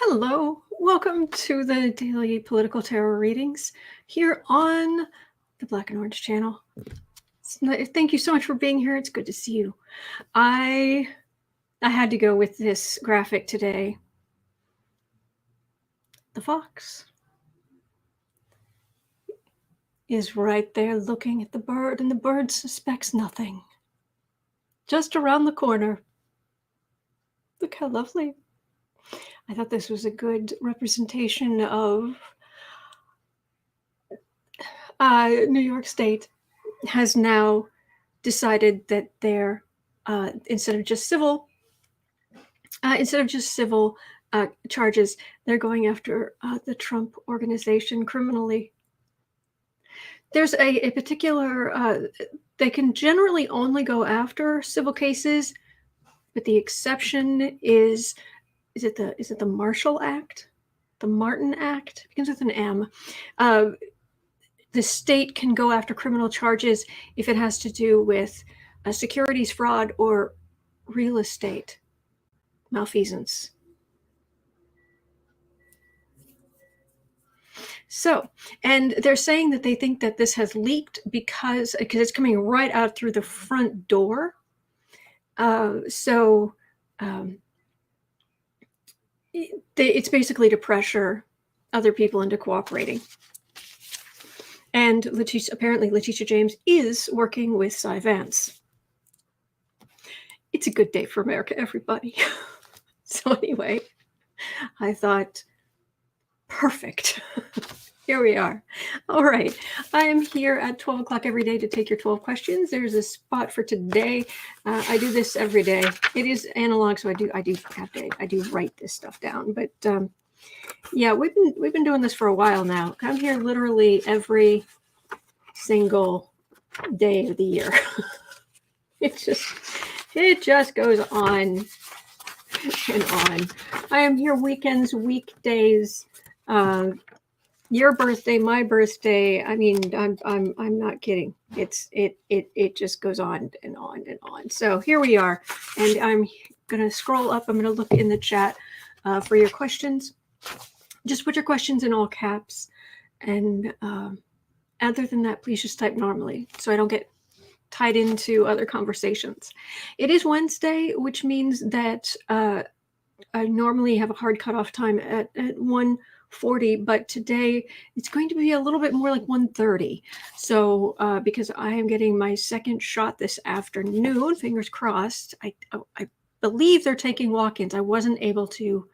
Hello, welcome to the daily political tarot readings here on the Black and Orange channel. Thank you so much for being here. It's good to see you. I had to go with this graphic today. The fox is right there looking at the bird, and the bird suspects nothing. Just around the corner. Look how lovely. I thought this was a good representation of New York State has now decided that they're instead of just civil charges, they're going after the Trump organization criminally. There's a particular they can generally only go after civil cases, but the exception is it the Marshall Act, the Martin Act? It begins with an M. The state can go after criminal charges if it has to do with securities fraud or real estate malfeasance. So, and they're saying that they think that this has leaked because it's coming right out through the front door. It's basically to pressure other people into cooperating. And apparently Letitia James is working with Cy Vance. It's a good day for America, everybody. So anyway, I thought, perfect. Here we are. All right. I am here at 12 o'clock every day to take your 12 questions. There's a spot for today. I do this every day. It is analog, so I do write this stuff down. But yeah, we've been doing this for a while now. I'm here literally every single day of the year. It just goes on and on. I am here weekends, weekdays, your birthday, my birthday. I mean, I'm not kidding. It just goes on and on and on. So here we are, and I'm gonna scroll up. I'm gonna look in the chat for your questions. Just put your questions in all caps, and other than that, please just type normally so I don't get tied into other conversations. It is Wednesday, which means that I normally have a hard cutoff time at 1:40, but today it's going to be a little bit more like 1:30. So because I am getting my second shot this afternoon, fingers crossed. I believe they're taking walk-ins. I wasn't able to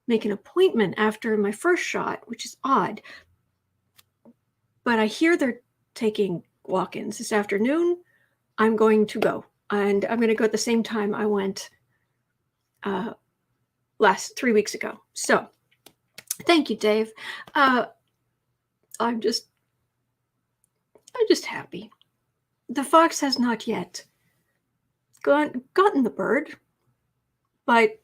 make an appointment after my first shot, which is odd. But I hear they're taking walk-ins this afternoon. I'm going to go, and I'm going to go at the same time I went 3 weeks ago. So thank you, Dave. I'm just happy. The fox has not yet gotten the bird, but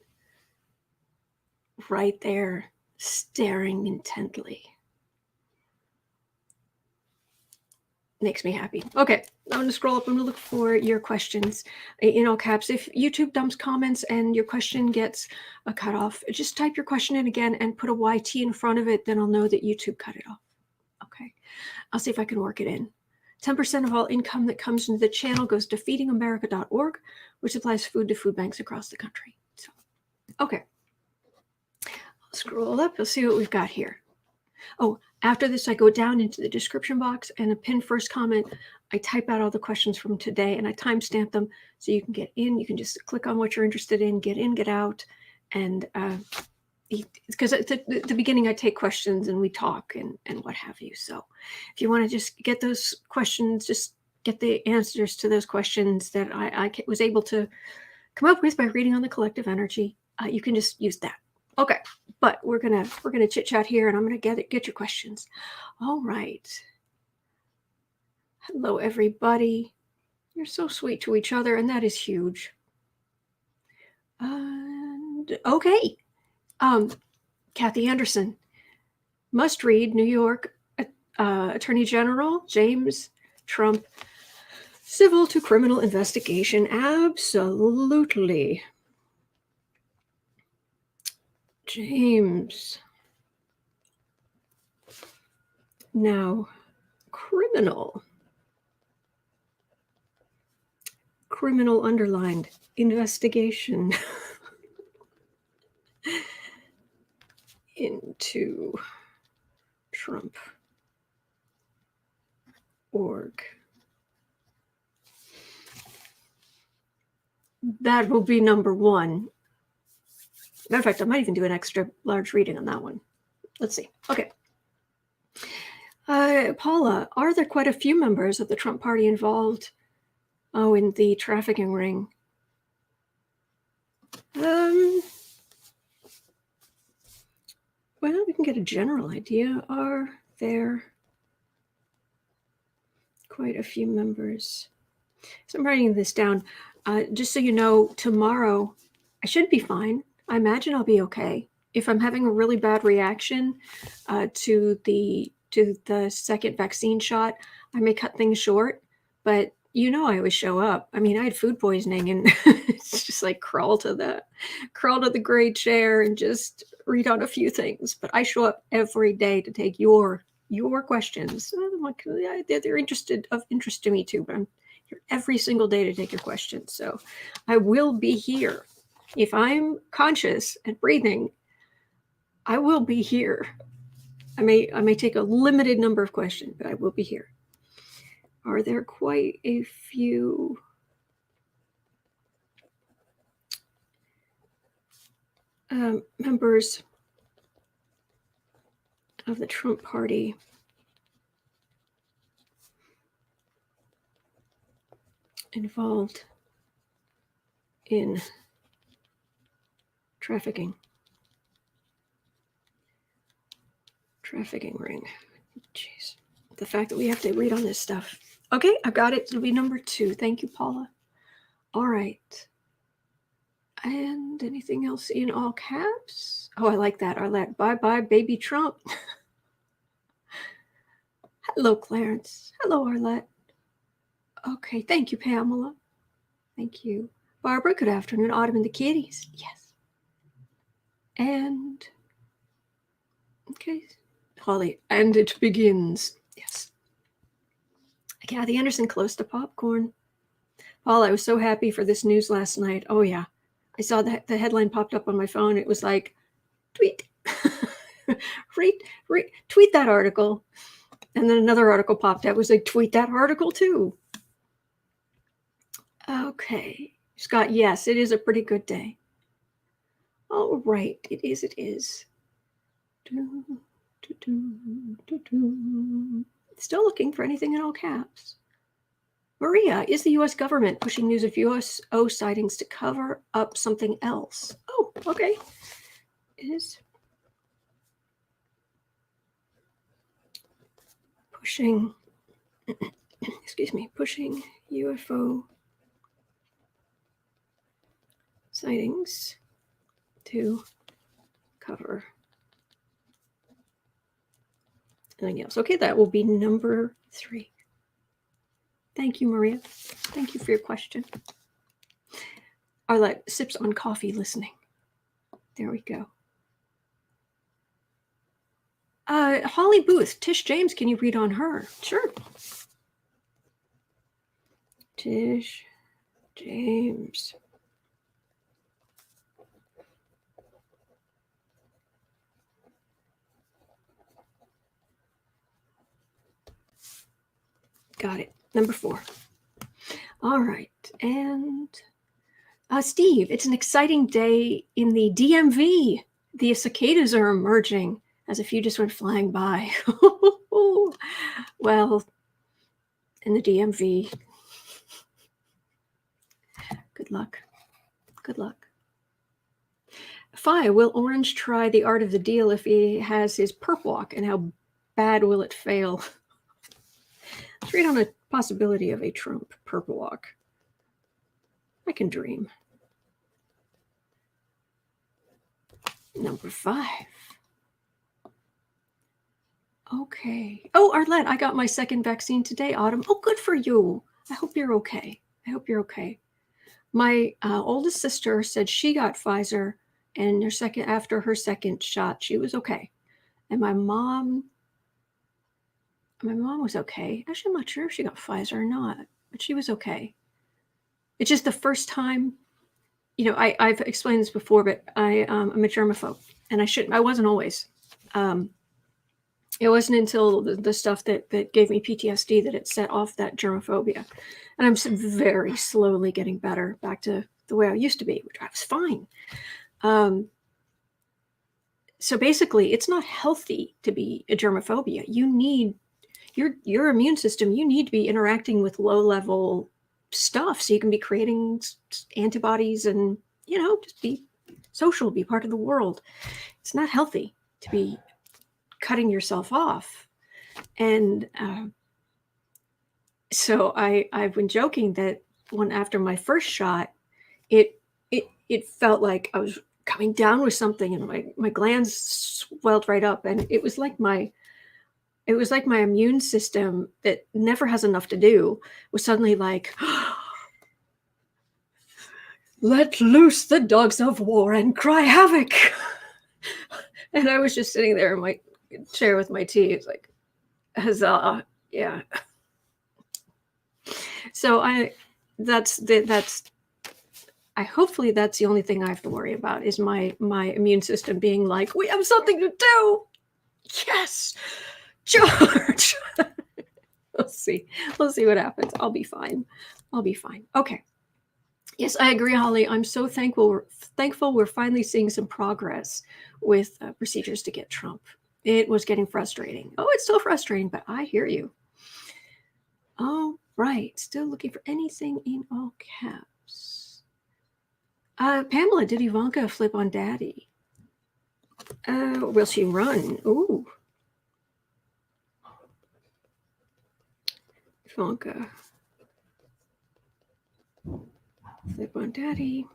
right there, staring intently. Makes me happy. Okay, I'm going to scroll up. I'm going to look for your questions in all caps. If YouTube dumps comments and your question gets a cutoff, just type your question in again and put a YT in front of it. Then I'll know that YouTube cut it off. Okay, I'll see if I can work it in. 10% of all income that comes into the channel goes to feedingamerica.org, which supplies food to food banks across the country. So, okay. I'll scroll up. Let's see what we've got here. Oh, after this, I go down into the description box and a pinned first comment. I type out all the questions from today and I timestamp them so you can get in. You can just click on what you're interested in, get out. And because at the beginning, I take questions and we talk and what have you. So if you want to just get those questions, just get the answers to those questions that I was able to come up with by reading on the collective energy, you can just use that. Okay, but we're gonna chit chat here, and I'm gonna get your questions. All right. Hello, everybody. You're so sweet to each other, and that is huge. And okay, Kathy Anderson, must read New York Attorney General James Trump, civil to criminal investigation. Absolutely. James. Now, criminal. Criminal underlined. Investigation into Trump org. That will be number one. Matter of fact, I might even do an extra large reading on that one. Let's see. Okay. Paula, are there quite a few members of the Trump party involved? Oh, in the trafficking ring. Well, we can get a general idea. Are there quite a few members? So I'm writing this down. Just so you know, tomorrow I should be fine. I imagine I'll be okay. If I'm having a really bad reaction to the second vaccine shot, I may cut things short. But I always show up. I mean, I had food poisoning, and it's just like crawl to the gray chair and just read on a few things. But I show up every day to take your questions. They're of interest to me too. But I'm here every single day to take your questions. So I will be here. If I'm conscious and breathing, I will be here. I may take a limited number of questions, but I will be here. Are there quite a few members of the Trump party involved in trafficking ring? Jeez, the fact that we have to read on this stuff. Okay, I got it. It'll be number 2. Thank you, Paula. All right. And anything else in all caps? Oh, I like that, Arlette. Bye-bye, baby Trump. Hello, Clarence. Hello, Arlette. Okay, thank you, Pamela. Thank you. Barbara, good afternoon. Autumn and the kitties. Yes. And, okay, Holly, and it begins. Yes. Kathy Anderson, close to popcorn. Paul, I was so happy for this news last night. Oh, yeah. I saw that the headline popped up on my phone. It was like, tweet. Tweet that article. And then another article popped up. It was like, tweet that article too. Okay. Scott, yes, it is a pretty good day. All right. It is. Still looking for anything in all caps. Maria, is the U.S. government pushing news of USO sightings to cover up something else? Oh, okay. Is pushing, pushing UFO sightings to cover anything else. Okay, that will be number 3. Thank you, Maria. Thank you for your question. Arlette sips on coffee listening. There we go. Holly Booth, Tish James, can you read on her? Sure. Tish James. Got it. Number 4. All right. And Steve, it's an exciting day in the DMV. The cicadas are emerging as a few just went flying by. Well, in the DMV. Good luck. Good luck. Phi, will Orange try the art of the deal if he has his perp walk, and how bad will it fail? Let's read on a possibility of a Trump perp walk. I can dream. Number 5. Okay. Oh, Arlette, I got my second vaccine today, Autumn. Oh, good for you. I hope you're okay. My oldest sister said she got Pfizer And after her second shot, she was okay. And my mom was okay. Actually, I'm not sure if she got Pfizer or not, but she was okay. It's just the first time, I've explained this before, but I'm a germaphobe, and I wasn't always. It wasn't until the stuff that gave me PTSD that it set off that germophobia. And I'm very slowly getting better back to the way I used to be, which I was fine. So basically, it's not healthy to be a germophobia. You need your immune system. You need to be interacting with low-level stuff so you can be creating antibodies and, just be social, be part of the world. It's not healthy to be cutting yourself off. And so I've been joking that after my first shot, it felt like I was coming down with something, and my glands swelled right up, and it was like my immune system that never has enough to do was suddenly like, let loose the dogs of war and cry havoc. And I was just sitting there in my chair with my tea. It's like, huzzah, yeah. So hopefully that's the only thing I have to worry about, is my immune system being like, we have something to do. Yes, George. We'll see what happens. I'll be fine. Okay. Yes, I agree, Holly. I'm so thankful we're finally seeing some progress with procedures to get Trump. It was getting frustrating. Oh, it's still frustrating, but I hear you. All right. Still looking for anything in all caps. Pamela, did Ivanka flip on Daddy? Will she run? Ooh. Ivanka. Flip on Daddy.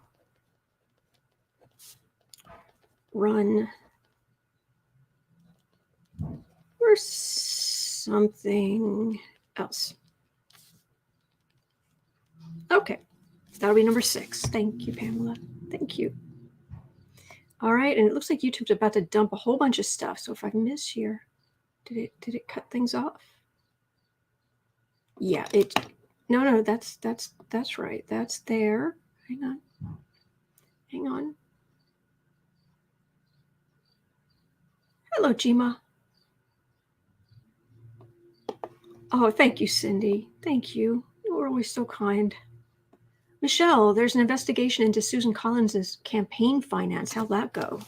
Run. Or something else. Okay. That'll be number 6. Thank you, Pamela. Thank you. All right. And it looks like YouTube's about to dump a whole bunch of stuff. So if I miss here, did it cut things off? Yeah, no, that's right. That's there. Hang on. Hello, Jima. Oh, thank you, Cindy. Thank you. You were always so kind. Michelle, there's an investigation into Susan Collins's campaign finance. How'd that go?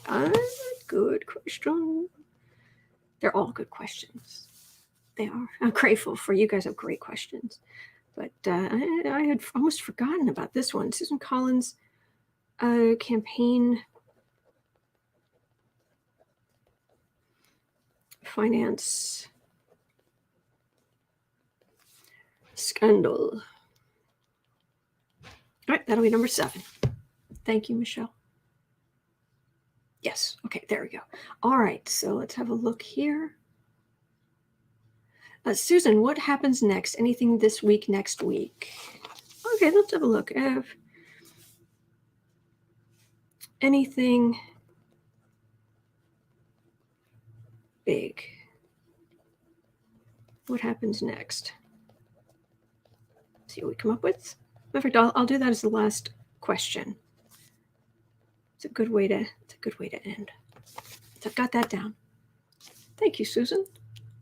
Good question. They're all good questions. They are. I'm grateful for you guys have great questions. But I had almost forgotten about this one. Susan Collins campaign finance scandal. All right, that'll be number 7. Thank you, Michelle. Yes. Okay, there we go. All right, so let's have a look here. Susan, what happens next? Anything this week, next week? Okay, let's have a look. Anything big? What happens next? See what we come up with. Perfect. I'll do that as the last question. It's a good way to end. So I've got that down. Thank you, Susan.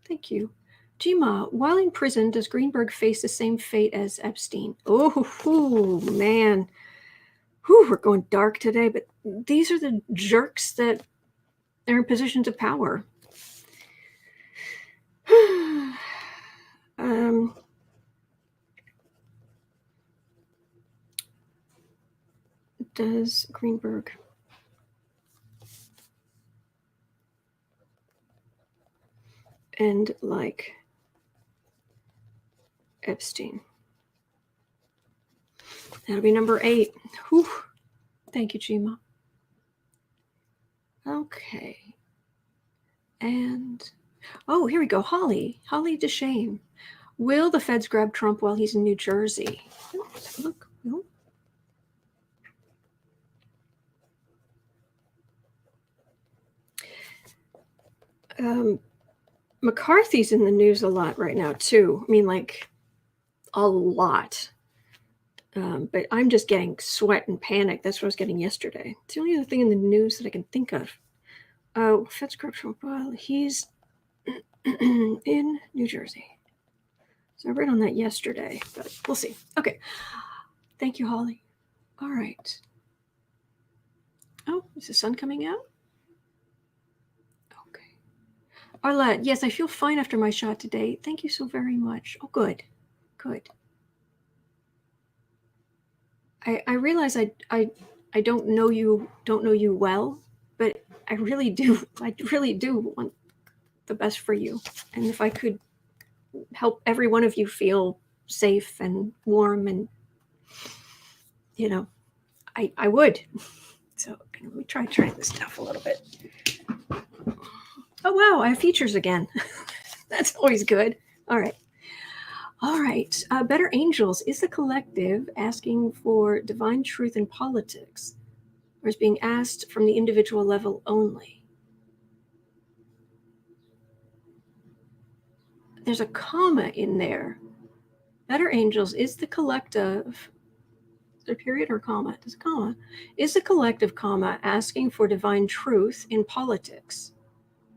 Thank you. Jima, while in prison, does Greenberg face the same fate as Epstein? Oh, man. Whew, we're going dark today, but these are the jerks that are in positions of power. Does Greenberg end like Epstein? That'll be number 8. Whew. Thank you, Jima. Okay. And, oh, here we go. Holly DeShame. Will the feds grab Trump while he's in New Jersey? Let's have a look. McCarthy's in the news a lot right now, too. I mean, like, a lot. But I'm just getting sweat and panic. That's what I was getting yesterday. It's the only other thing in the news that I can think of. Oh, Fed's corruption. Well, he's in New Jersey. So I read on that yesterday, but we'll see. Okay. Thank you, Holly. All right. Oh, is the sun coming out? Okay. Arlette, yes, I feel fine after my shot today. Thank you so very much. Oh, good. Good. I realize I don't know you well, but I really do want the best for you. And if I could help every one of you feel safe and warm, and I would. So let me try this stuff a little bit. Oh wow, I have features again. That's always good. All right. Better Angels is the collective asking for divine truth in politics, or is being asked from the individual level only? There's a comma in there. Better Angels is the collective. Is there a period or comma? There's a comma. Is the collective, comma, asking for divine truth in politics,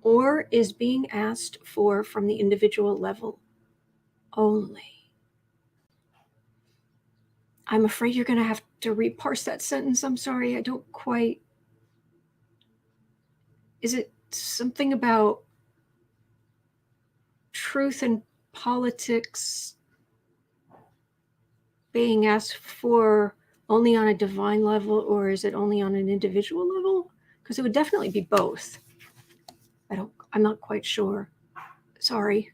or is being asked for from the individual level only? I'm afraid you're going to have to reparse that sentence. I'm sorry, I don't quite. Is it something about truth in politics being asked for only on a divine level, or is it only on an individual level? Because it would definitely be both. I'm not quite sure. Sorry.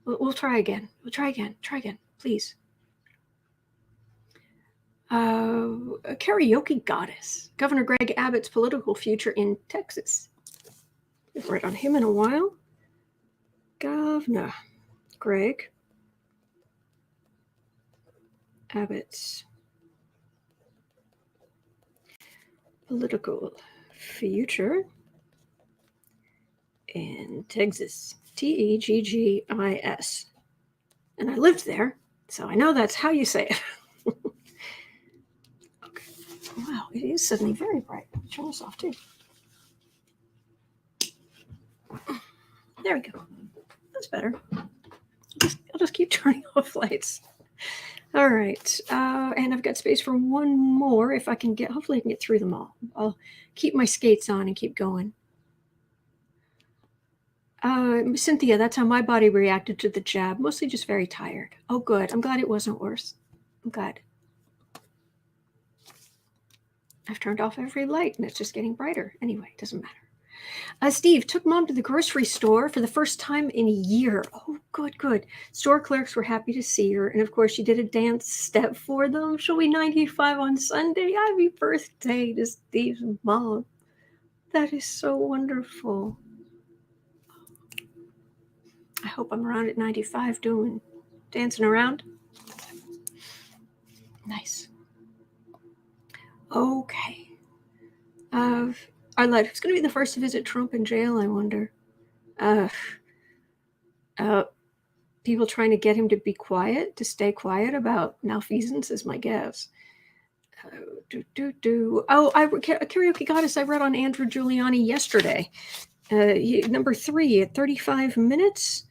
We'll try again. Try again, please. A karaoke goddess. Governor Greg Abbott's political future in Texas. We've read on him in a while. Governor Greg Abbott's political future in Texas. Teggis. And I lived there, so I know that's how you say it. Okay. Wow, it is suddenly very bright. Turn this off too. There we go. That's better. I'll just keep turning off lights. All right. And I've got space for one more if I can get, hopefully I can get through them all. I'll keep my skates on and keep going. Cynthia, that's how my body reacted to the jab. Mostly just very tired. Oh, good. I'm glad it wasn't worse. I'm glad. I've turned off every light and it's just getting brighter. Anyway, it doesn't matter. Steve took mom to the grocery store for the first time in a year. Oh, good. Store clerks were happy to see her. And of course, she did a dance step for them. She'll be 95 on Sunday. Happy birthday to Steve's mom. That is so wonderful. I hope I'm around at 95 dancing around. Nice. Okay. Arlette, who's going to be the first to visit Trump in jail, I wonder? People trying to get him to be quiet, to stay quiet about malfeasance is my guess. Karaoke Goddess, I read on Andrew Giuliani yesterday. Number 3 at 35 minutes.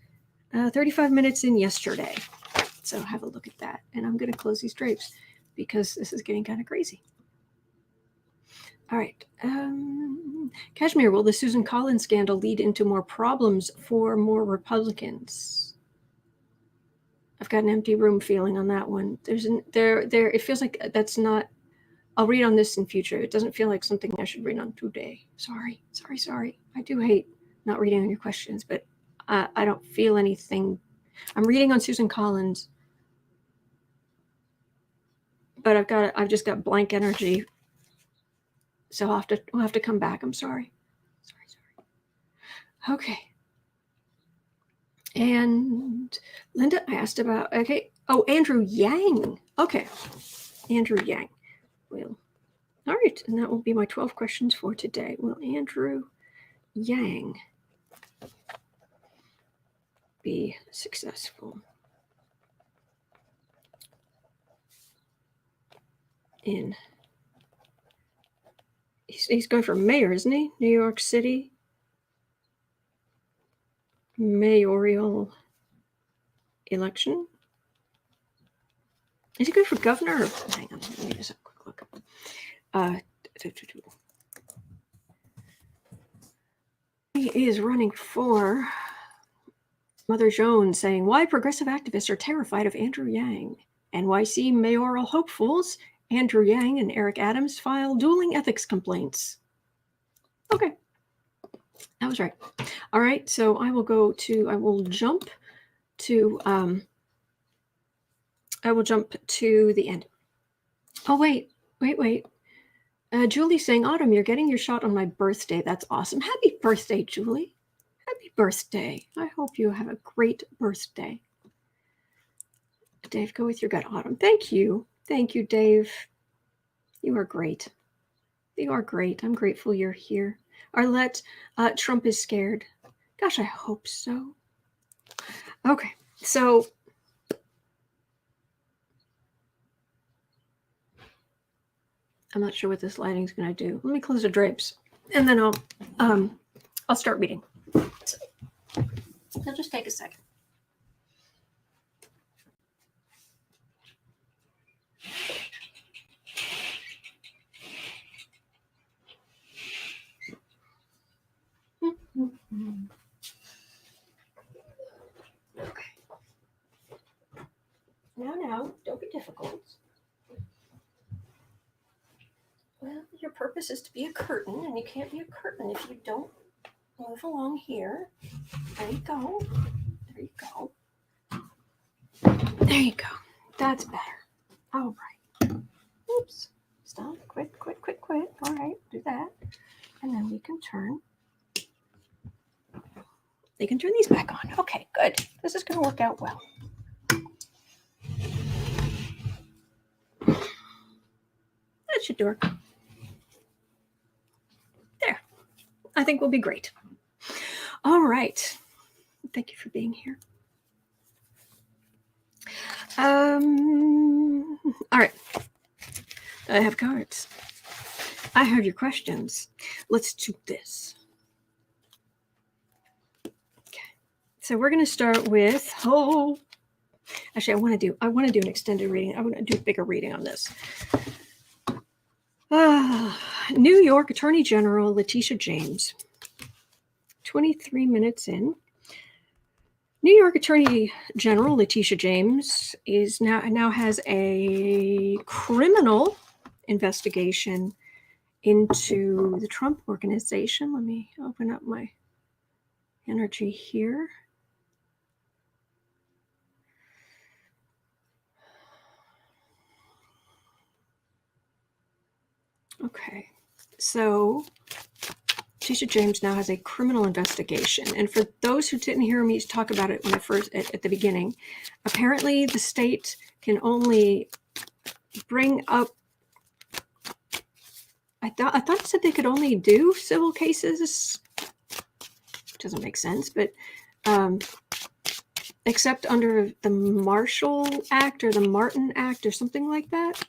35 minutes in yesterday. So have a look at that. And I'm going to close these drapes because this is getting kind of crazy. All right. Kashmir, will the Susan Collins scandal lead into more problems for more Republicans? I've got an empty room feeling on that one. It feels like that's not, I'll read on this in future. It doesn't feel like something I should read on today. Sorry. I do hate not reading on your questions, but I don't feel anything. I'm reading on Susan Collins, but I've just got blank energy. So we'll have to come back. I'm sorry. Okay. And Linda asked about, okay. Oh, Andrew Yang. Okay. Andrew Yang. Well, all right. And that will be my 12 questions for today. Will Andrew Yang be successful in, he's going for mayor, isn't he? New York City mayoral election. Is he going for governor? Hang on, let me just have a quick look. He is running for Mother Jones, saying, why progressive activists are terrified of Andrew Yang. NYC mayoral hopefuls, Andrew Yang and Eric Adams, file dueling ethics complaints. Okay, I was right. All right, so I will jump to the end. Oh, wait. Julie's saying, Autumn, you're getting your shot on my birthday. That's awesome. Happy birthday, Julie. Happy birthday. I hope you have a great birthday. Dave, go with your gut, Autumn. Thank you. Thank you, Dave. You are great. You are great. I'm grateful you're here. Arlette, Trump is scared. Gosh, I hope so. Okay, so I'm not sure what this lighting is going to do. Let me close the drapes, and then I'll start reading. So, it'll just take a second. Okay. Now, don't be difficult. Well, your purpose is to be a curtain, and you can't be a curtain if you don't move along here. There you go. There you go. There you go. That's better. All right. Oops. Stop. Quit. All right. Do that. And then we can turn. They can turn these back on. Okay, good. This is going to work out well. That should work. There. I think we'll be great. All right. Thank you for being here. All right. I have cards. I have your questions. Let's do this. Okay. So we're going to start with, actually, I want to do an extended reading. I want to do a bigger reading on this. New York Attorney General Letitia James. 23 minutes in. New York Attorney General Letitia James is now has a criminal investigation into the Trump organization. Let me open up my energy here. Okay, so Tish James now has a criminal investigation. And for those who didn't hear me talk about it when at the beginning, apparently the state can only bring up, I thought it said they could only do civil cases. Doesn't make sense, but except under the Marshall Act or the Martin Act or something like that.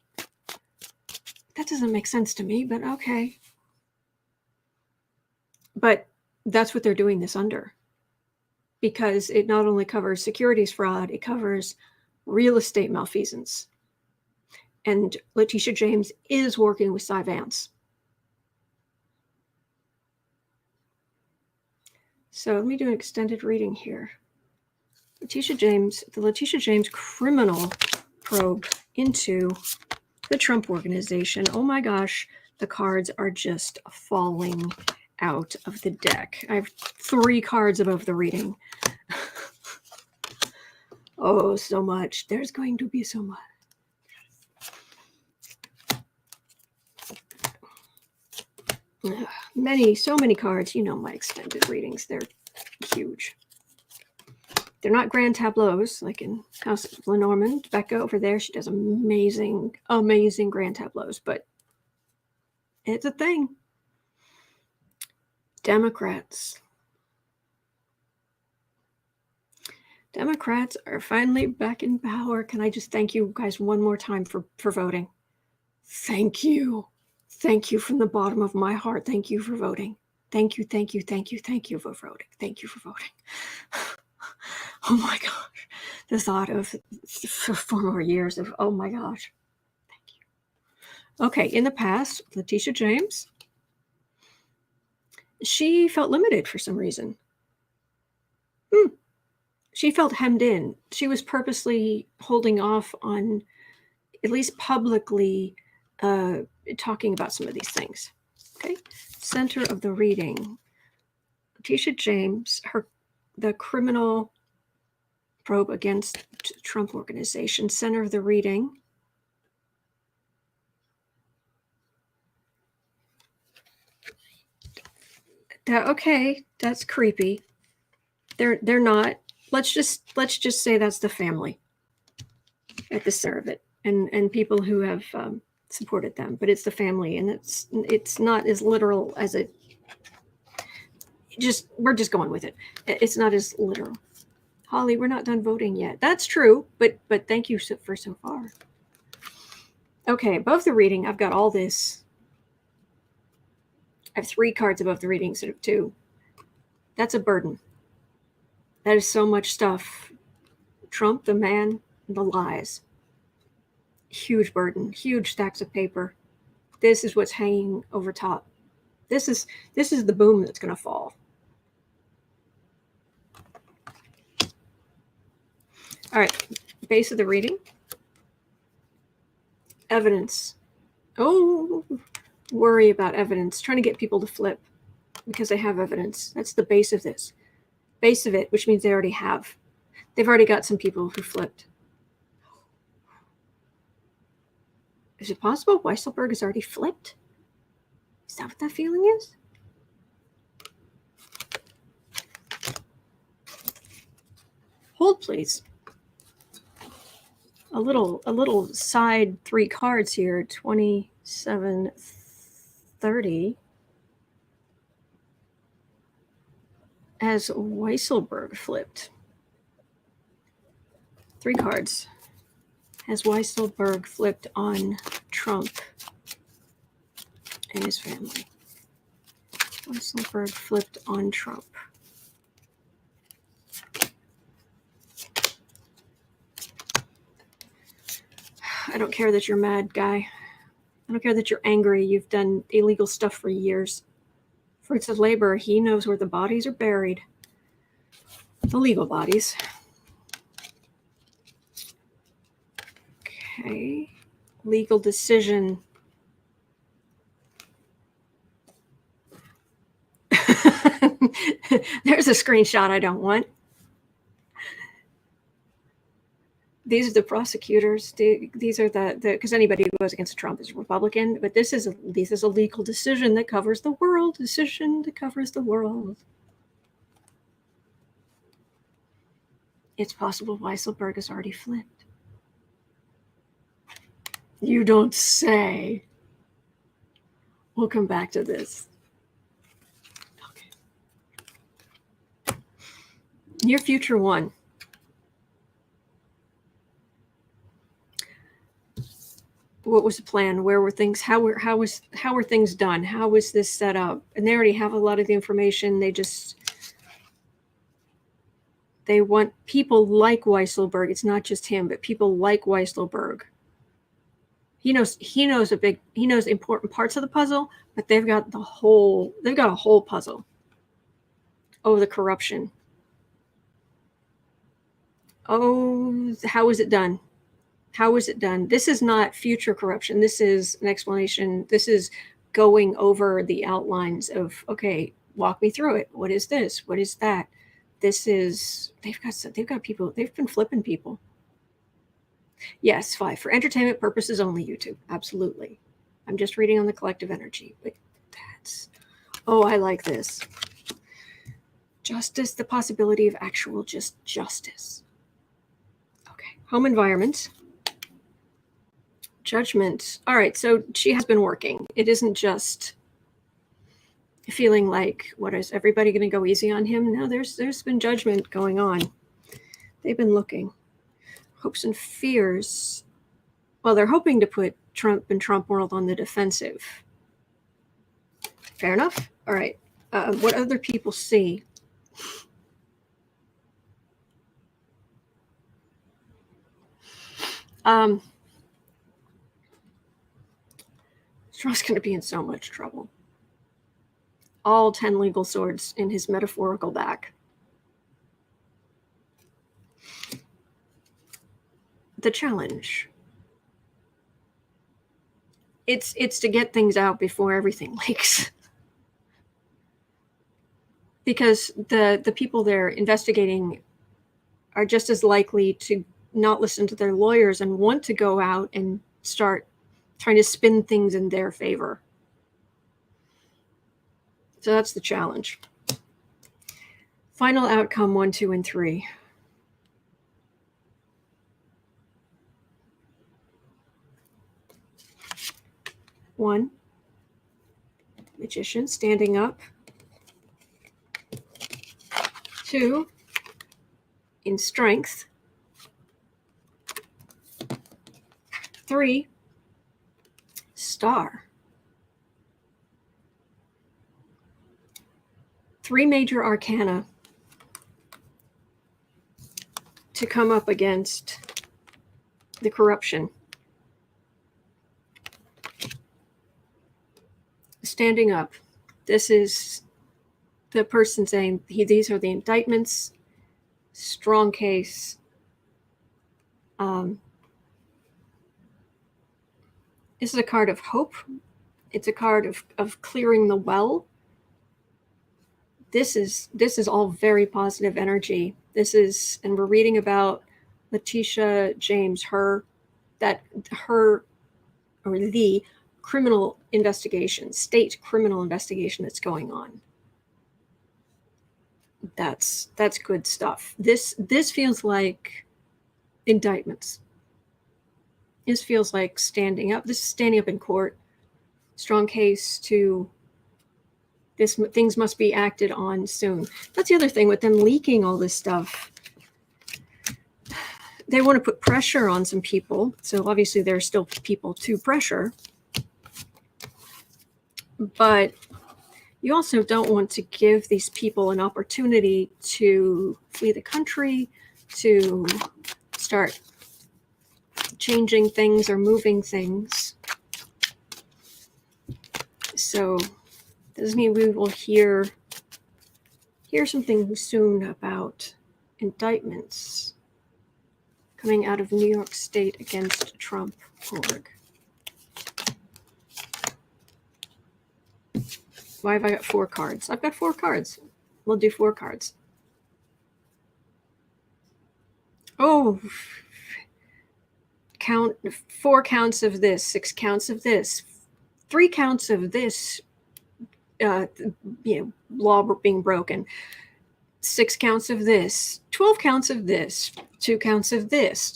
That doesn't make sense to me, but okay. But that's what they're doing this under, because it not only covers securities fraud, it covers real estate malfeasance. And Letitia James is working with Cy Vance. So let me do an extended reading here. The Letitia James criminal probe into the Trump organization. Oh my gosh, the cards are just falling out of the deck. I have 3 cards above the reading. Oh, so much. There's going to be so much. So many cards. You know my extended readings. They're huge. They're not grand tableaus like in House of Lenormand. Becca over there, she does amazing grand tableaus, but it's a thing. Democrats. Democrats are finally back in power. Can I just thank you guys one more time for voting? Thank you. Thank you from the bottom of my heart. Thank you for voting. Thank you, thank you, thank you, thank you for voting. Thank you for voting. Oh my gosh. The thought of 4 more years of, oh my gosh. Thank you. Okay, in the past, Letitia James, she felt limited for some reason. She felt hemmed in. She was purposely holding off on, at least publicly, talking about some of these things. Okay, center of the reading. Letitia James, the criminal probe against Trump organization, center of the reading. Okay, that's creepy. They're not. Let's just say that's the family at the center of it, and people who have supported them. But it's the family, and it's not as literal as it. We're just going with it. It's not as literal. Holly, we're not done voting yet. That's true, but thank you for so far. Okay, above the reading, I've got all this. I have 3 cards above the reading instead of 2. That's a burden. That is so much stuff. Trump, the man, the lies. Huge burden, huge stacks of paper. This is what's hanging over top. This is the boom that's going to fall. All right, base of the reading. Evidence. Oh, worry about evidence. Trying to get people to flip because they have evidence. That's the base of this. Base of it, which means they already have. They've already got some people who flipped. Is it possible Weisselberg has already flipped? Is that what that feeling is? Hold, please. A little side 3 cards here. 2730. As Weisselberg flipped. 3 cards. Has Weisselberg flipped on Trump and his family? Weisselberg flipped on Trump. I don't care that you're mad, guy. I don't care that you're angry. You've done illegal stuff for years. Fruits of labor, he knows where the bodies are buried. The legal bodies. Okay. Legal decision. There's a screenshot I don't want. These are the prosecutors. These are the because anybody who goes against Trump is Republican, but this is a legal decision that covers the world. Decision that covers the world. It's possible Weisselberg has already flipped. You don't say. We'll come back to this. Okay. Your future one. What was the plan? Where were things? How were things done? How was this set up? And they already have a lot of the information. They want people like Weisselberg. It's not just him, but people like Weisselberg. He knows important parts of the puzzle, but they've got a whole puzzle. Oh, the corruption. Oh, how is it done? How is it done? This is not future corruption. This is an explanation. This is going over the outlines of, okay, walk me through it. What is this? What is that? This is, they've got people, they've been flipping people. Yes, 5. For entertainment purposes only, YouTube. Absolutely. I'm just reading on the collective energy. But oh, I like this. Justice, the possibility of actual justice. Okay. Home environment. Judgment. All right, so she has been working. It isn't just feeling like, what, is everybody going to go easy on him? No, there's been judgment going on. They've been looking. Hopes and fears. Well, they're hoping to put Trump and Trump world on the defensive. Fair enough. All right. What other people see? Trump's going to be in so much trouble. All 10 legal swords in his metaphorical back. The challenge. It's to get things out before everything leaks. Because the people they're investigating are just as likely to not listen to their lawyers and want to go out and start trying to spin things in their favor. So that's the challenge. Final outcome 1, 2, and 3. One, magician standing up. 2, in strength. 3, star. 3 major arcana to come up against the corruption. Standing up. This is the person saying, these are the indictments, strong case. This is a card of hope. It's a card of clearing the well. This is all very positive energy. This is, and we're reading about Letitia James, the criminal investigation, state criminal investigation that's going on. That's good stuff. This feels like indictments. This feels like standing up. This is standing up in court. Strong case to this. Things must be acted on soon. That's the other thing with them leaking all this stuff. They want to put pressure on some people. So obviously there are still people to pressure. But you also don't want to give these people an opportunity to flee the country, to start changing things or moving things. So doesn't mean we will hear something soon about indictments coming out of New York State against Trump. Org. Why have I got 4 cards? I've got 4 cards. We'll do 4 cards. Oh, 4 counts of this, 6 counts of this, 3 counts of this, law being broken, 6 counts of this, 12 counts of this, 2 counts of this.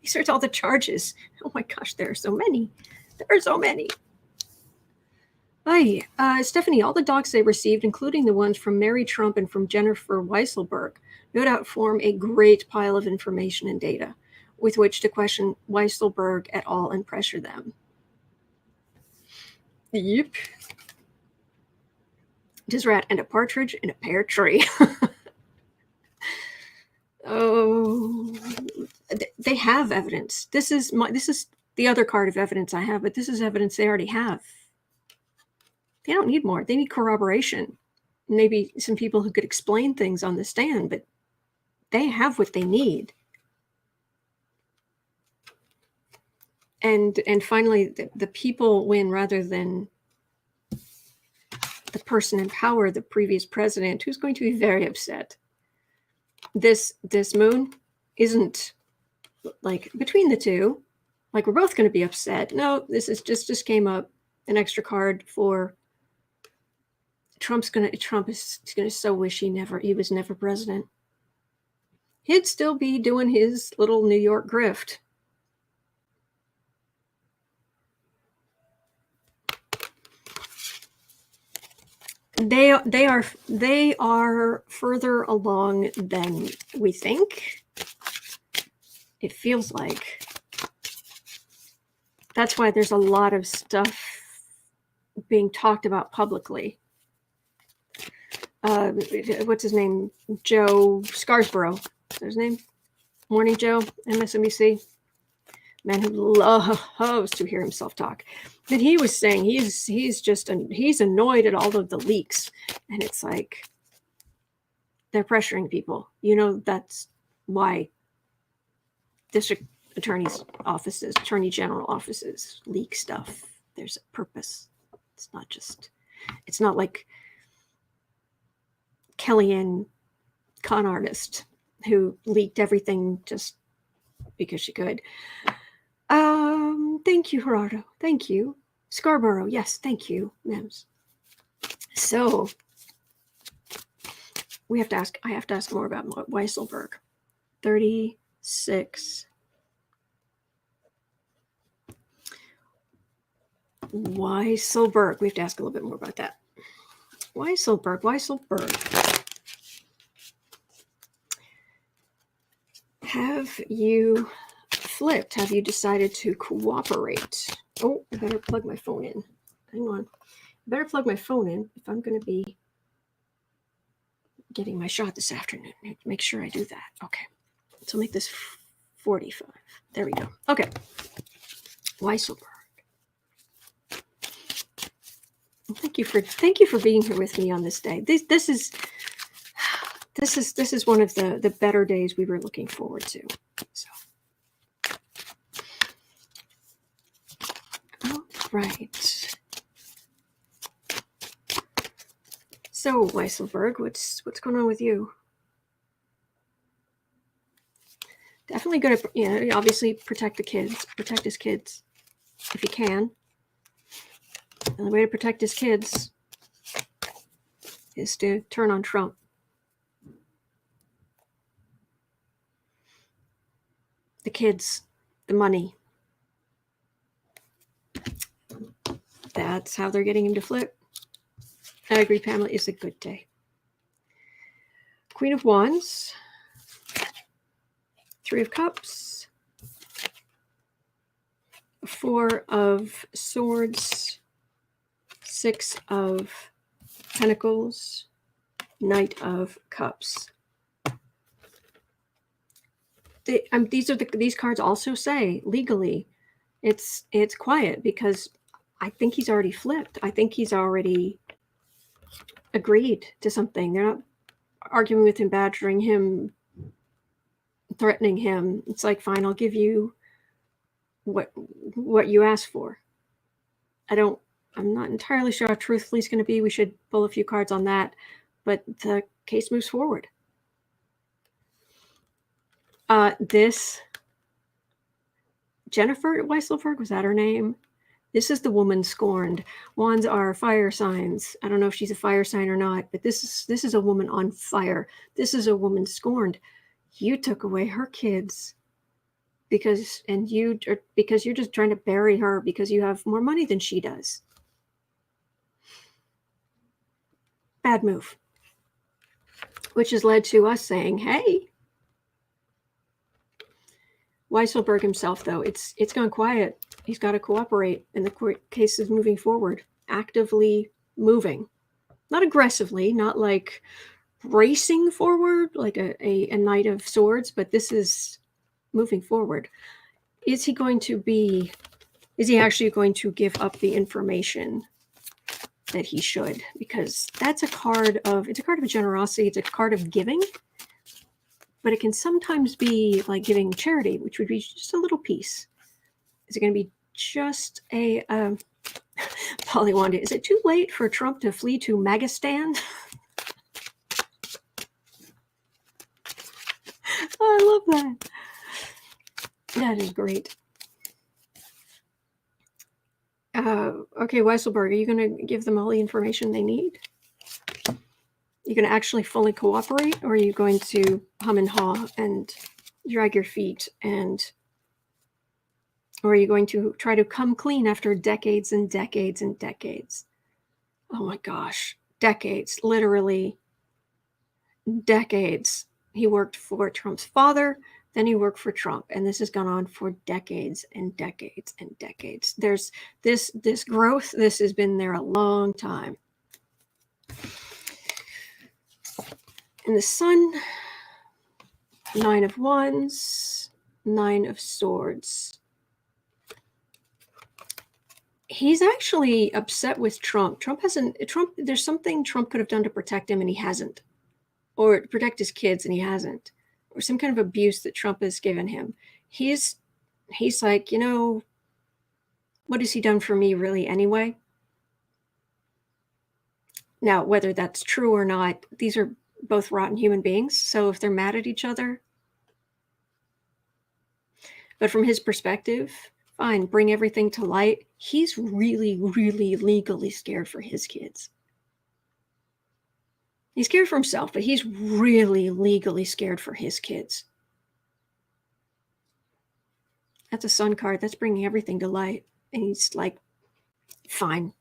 These are all the charges. Oh my gosh, there are so many. There are so many. Hi, Stephanie, all the docs they received, including the ones from Mary Trump and from Jennifer Weisselberg, no doubt form a great pile of information and data with which to question Weisselberg et al. And pressure them. Yep. Just rat and a partridge in a pear tree. Oh, they have evidence. This is the other card of evidence I have, but this is evidence they already have. They don't need more. They need corroboration. Maybe some people who could explain things on the stand, but they have what they need. And finally, the people win rather than the person in power, the previous president, who's going to be very upset. This moon isn't like between the two, like we're both going to be upset. No, this is just came up, an extra card for Trump is gonna so wish he was never president. He'd still be doing his little New York grift. they are further along than we think. It feels like. That's why there's a lot of stuff being talked about publicly. What's his name? Joe Scarsborough. Is that his name? Morning Joe, MSNBC. Man who loves to hear himself talk. And he was saying he's annoyed at all of the leaks. And it's like, they're pressuring people. You know, that's why district attorney's offices, attorney general offices leak stuff. There's a purpose. It's not like Kellyanne con artist who leaked everything just because she could. Thank you, Gerardo. Thank you. Scarborough. Yes, thank you, Mims. So I have to ask more about Weisselberg. 36. Weisselberg. We have to ask a little bit more about that. Weisselberg. Have you flipped? Have you decided to cooperate? Oh, I better plug my phone in. Hang on. I better plug my phone in if I'm going to be getting my shot this afternoon. Make sure I do that. Okay. So make this 45. There we go. Okay. Weisselberg. Thank you for being here with me on this day. This is one of the better days we were looking forward to. So, all right. So Weisselberg, what's going on with you? Definitely going to, obviously protect the kids, protect his kids if you can. And the way to protect his kids is to turn on Trump. The kids, the money. That's how they're getting him to flip. I agree, Pamela. It's a good day. Queen of Wands. 3 of Cups. 4 of Swords. 6 of Pentacles. Knight of Cups. These cards also say legally it's quiet because I think he's already flipped. I think he's already agreed to something. They're not arguing with him, badgering him, threatening him. It's like, fine, I'll give you what you asked for. I'm not entirely sure how truthfully it's going to be. We should pull a few cards on that, but the case moves forward. This Jennifer Weisselberg, was that her name? This is the woman scorned. Wands are fire signs. I don't know if she's a fire sign or not, but this is a woman on fire. This is a woman scorned. You took away her kids because you're just trying to bury her because you have more money than she does. Bad move. Which has led to us saying, hey, Weisselberg himself, though, it's gone quiet. He's got to cooperate, and the case is moving forward, actively moving. Not aggressively, not like racing forward like a Knight of Swords, but this is moving forward. Is he actually going to give up the information that he should? Because that's it's a card of generosity, it's a card of giving. But it can sometimes be like giving charity, which would be just a little piece. Is it going to be just a Polywanda? Is it too late for Trump to flee to Magistan? I love that. That is great. Okay, Weisselberg, are you going to give them all the information they need? You going to actually fully cooperate, or are you going to hum and haw and drag your feet, or are you going to try to come clean after decades and decades and decades? Oh my gosh, decades, literally decades. He worked for Trump's father, then he worked for Trump, and this has gone on for decades and decades and decades. There's this growth. This has been there a long time. And the Sun, 9 of Wands, 9 of Swords. He's actually upset with Trump. There's something Trump could have done to protect him and he hasn't. Or to protect his kids and he hasn't. Or some kind of abuse that Trump has given him. He's like, what has he done for me really anyway? Now, whether that's true or not, these are both rotten human beings. So if they're mad at each other, but from his perspective, fine, bring everything to light. He's really, really legally scared for his kids. He's scared for himself, but he's really legally scared for his kids. That's a Sun card. That's bringing everything to light. And he's like, fine.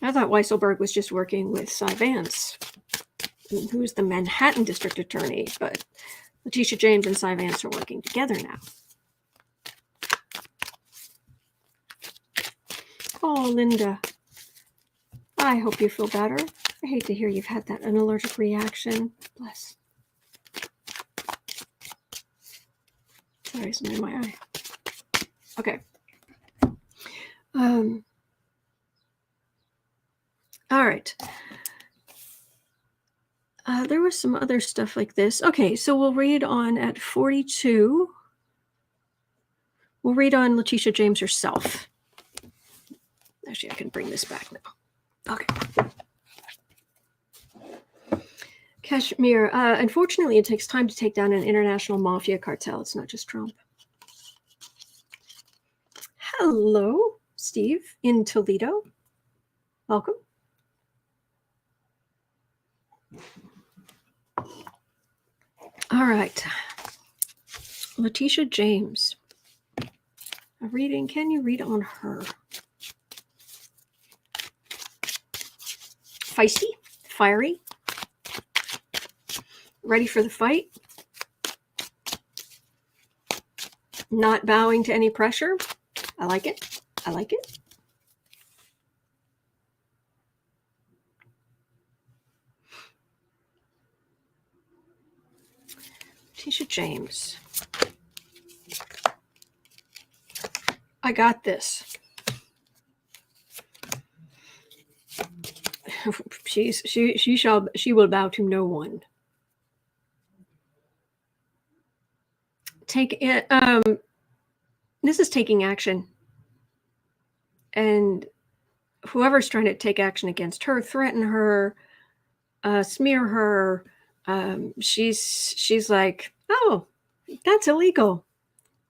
I thought Weisselberg was just working with Cy Vance, who's the Manhattan District Attorney, but Letitia James and Cy Vance are working together now. Oh, Linda, I hope you feel better. I hate to hear you've had an allergic reaction. Bless. Sorry, something in my eye. Okay. All right. There was some other stuff like this. Okay, so we'll read on at 42. We'll read on Letitia James herself. Actually, I can bring this back now. Okay. Kashmir. Unfortunately, it takes time to take down an international mafia cartel. It's not just Trump. Hello, Steve in Toledo. Welcome. All right. Letitia James. A reading. Can you read on her? Feisty, fiery, ready for the fight, not bowing to any pressure. I like it. I like it. Letitia James. I got this. She will bow to no one. This is taking action, and whoever's trying to take action against her, threaten her, smear her, she's like, oh, that's illegal.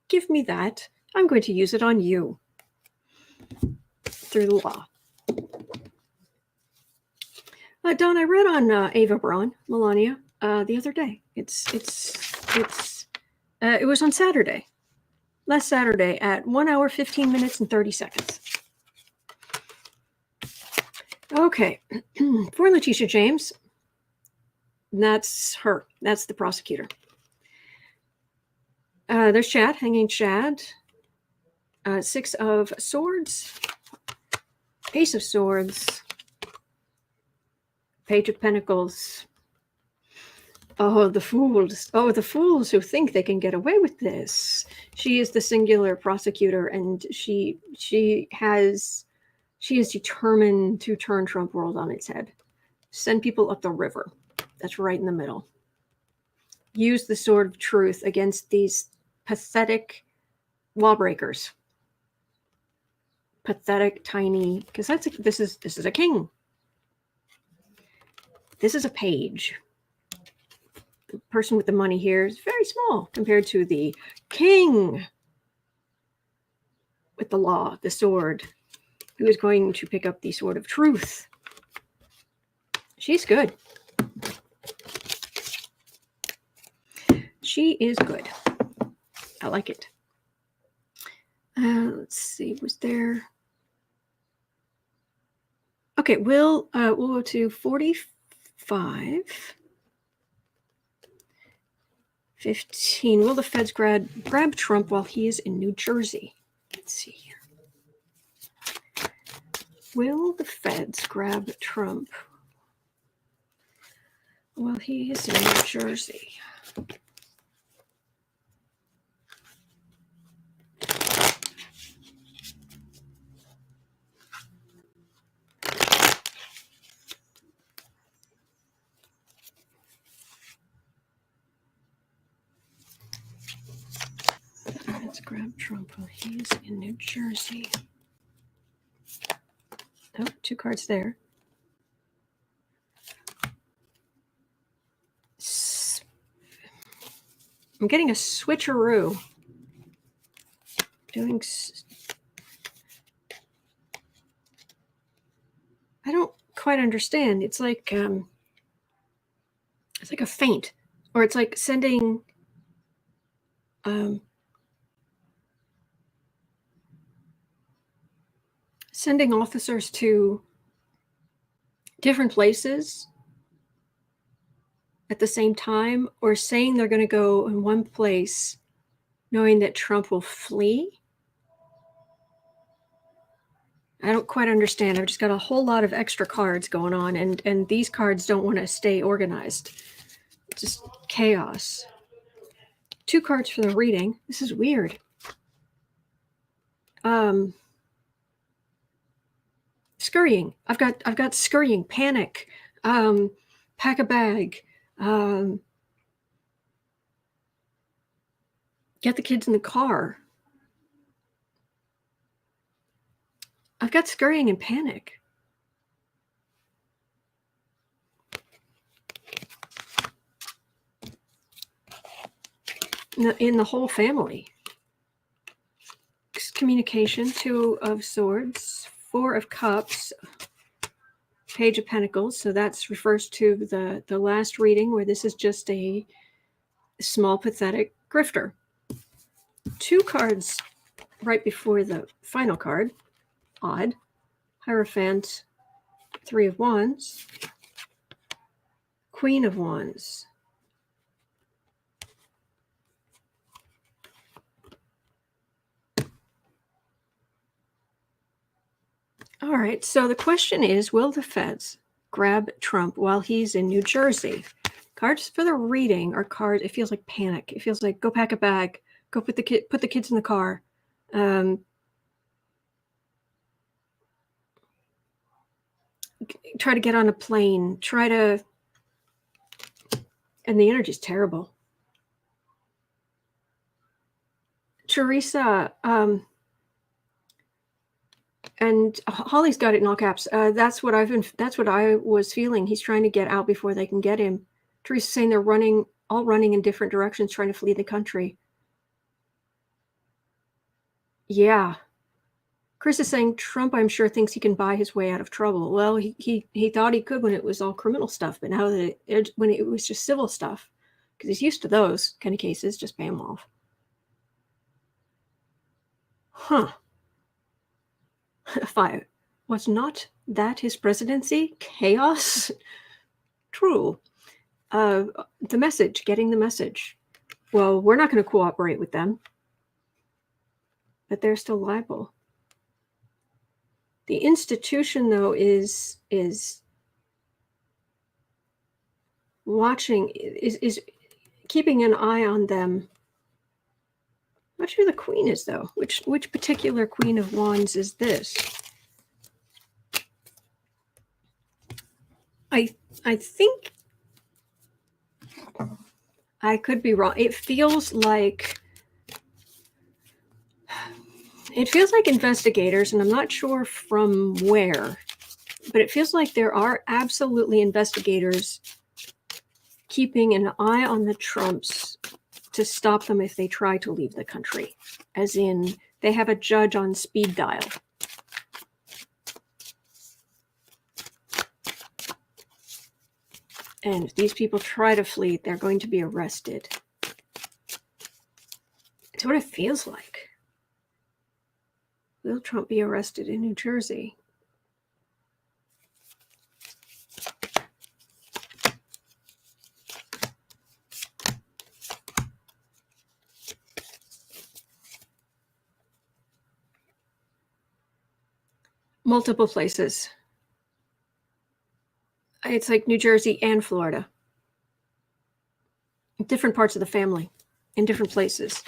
Give me that. I'm going to use it on you through the law. Don, I read on Ava Braun, Melania, the other day. It was on Saturday, last Saturday at 1 hour, 15 minutes and 30 seconds. Okay, for Letitia James, that's her. That's the prosecutor. There's Chad, hanging Chad. 6 of Swords, Ace of Swords, Page of Pentacles. Oh, the fools. Oh, the fools who think they can get away with this. She is the singular prosecutor, and she is determined to turn Trump world on its head. Send people up the river. That's right in the middle. Use the sword of truth against these pathetic lawbreakers. Pathetic, tiny, because this is a king. This is a page. The person with the money here is very small compared to the king with the law, the sword, who is going to pick up the sword of truth. She's good. She is good. I like it. Let's see, was there... Okay, we'll go to 45. 15. Will the feds grab Trump while he is in New Jersey? Let's see here. Will the feds grab Trump while he is in New Jersey? Let's grab Trump while he's in New Jersey. Oh, 2 cards there. I'm getting a switcheroo. I don't quite understand. It's like a feint, or it's like sending officers to different places at the same time, or saying they're going to go in one place knowing that Trump will flee. I don't quite understand. I've just got a whole lot of extra cards going on, and these cards don't want to stay organized. It's just chaos. 2 cards for the reading. This is weird. Scurrying. I've got scurrying, panic, pack a bag, get the kids in the car. I've got scurrying and panic. In the whole family. Communication, 2 of Swords, 4 of Cups, Page of Pentacles. So that refers to the last reading, where this is just a small, pathetic grifter. 2 cards right before the final card. Odd. Hierophant, 3 of Wands, Queen of Wands. All right, so the question is, will the feds grab Trump while he's in New Jersey? Cards for the reading are cards, it feels like panic. It feels like, go pack a bag, go put the kids in the car. Try to get on a plane, and the energy's terrible. Teresa, and Holly's got it in all caps. That's what I was feeling. He's trying to get out before they can get him. Teresa's saying they're all running in different directions, trying to flee the country. Yeah. Chris is saying Trump, I'm sure, thinks he can buy his way out of trouble. Well, he thought he could when it was all criminal stuff, but now that when it was just civil stuff, because he's used to those kind of cases, just pay him off. Huh. 5. Was not that his presidency? Chaos? True. The message, getting the message. Well, we're not going to cooperate with them, but they're still liable. The institution, though, is watching, is keeping an eye on them. I'm not sure the Queen is, though. Which particular Queen of Wands is this? I think I could be wrong. It feels like investigators, and I'm not sure from where, but it feels like there are absolutely investigators keeping an eye on the Trumps to stop them if they try to leave the country. As in, they have a judge on speed dial. And if these people try to flee, they're going to be arrested. It's what it feels like. Will Trump be arrested in New Jersey? Multiple places. It's like New Jersey and Florida. Different parts of the family in different places.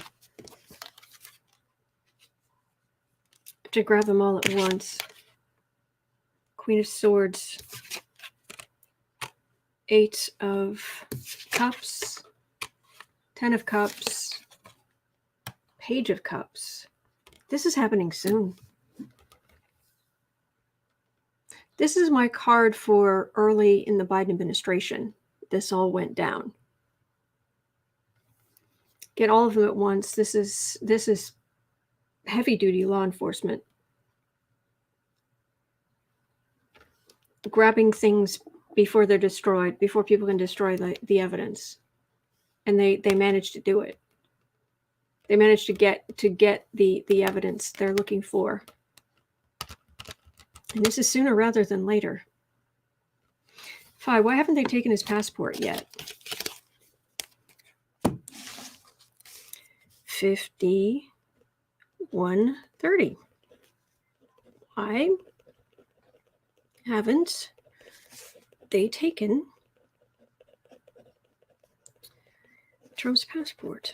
To grab them all at once. Queen of Swords. 8 of Cups. 10 of Cups. Page of Cups. This is happening soon. This is my card for early in the Biden administration. This all went down. Get all of them at once. This is heavy-duty law enforcement. Grabbing things before they're destroyed, before people can destroy the evidence. And they managed to do it. They managed to get the evidence they're looking for. And this is sooner rather than later. 5, why haven't they taken his passport yet? 50, 130. Why haven't they taken Trump's passport?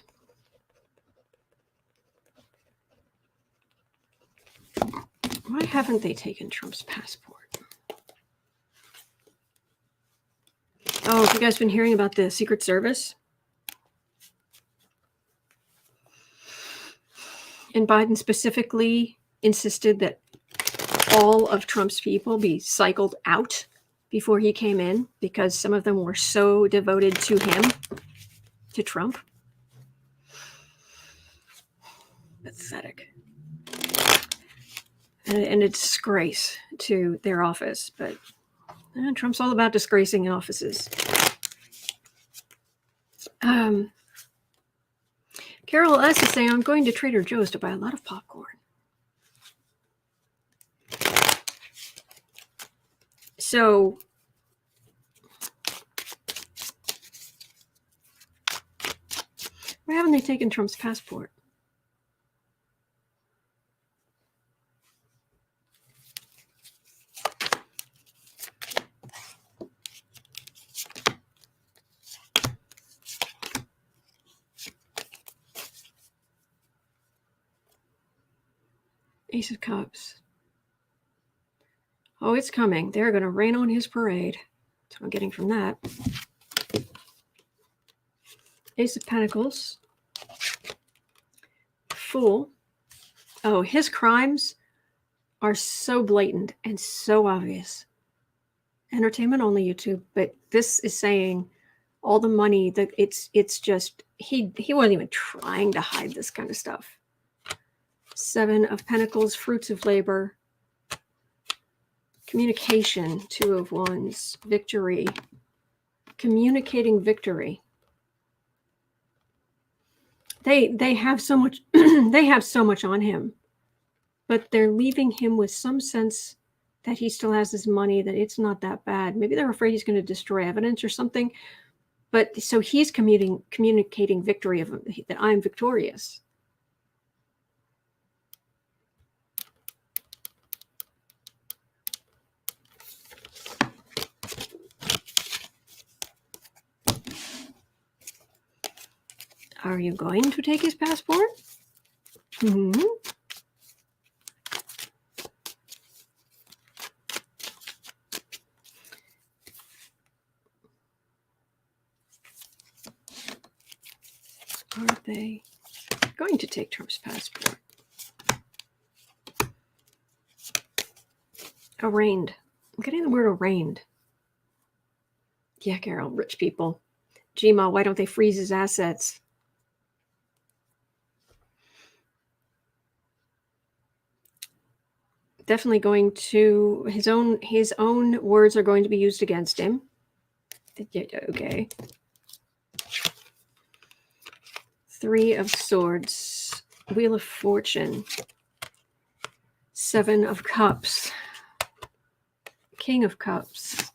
Why haven't they taken Trump's passport? Oh, have you guys been hearing about the Secret Service? And Biden specifically insisted that all of Trump's people be cycled out before he came in because some of them were so devoted to him, to Trump. Pathetic. And a disgrace to their office. But Trump's all about disgracing offices. Carol S. is saying, I'm going to Trader Joe's to buy a lot of popcorn. So, why haven't they taken Trump's passport? Ace of Cups. Oh, it's coming. They're going to rain on his parade. That's what I'm getting from that. Ace of Pentacles. Fool. Oh, his crimes are so blatant and so obvious. Entertainment only, YouTube. But this is saying all the money that it's just he wasn't even trying to hide this kind of stuff. 7 of Pentacles, fruits of labor. Communication, 2 of Wands, victory. Communicating victory. They have so much they have so much on him. But they're leaving him with some sense that he still has his money, that it's not that bad. Maybe they're afraid he's going to destroy evidence or something. But so he's communicating victory of that I'm victorious. Are you going to take his passport? Mm-hmm. Are they going to take Trump's passport? Arraigned. I'm getting the word arraigned. Yeah, Carol, rich people. Gma, why don't they freeze his assets? Definitely going to his own words are going to be used against him. Okay. 3 of Swords, Wheel of Fortune. Seven of Cups. King of Cups.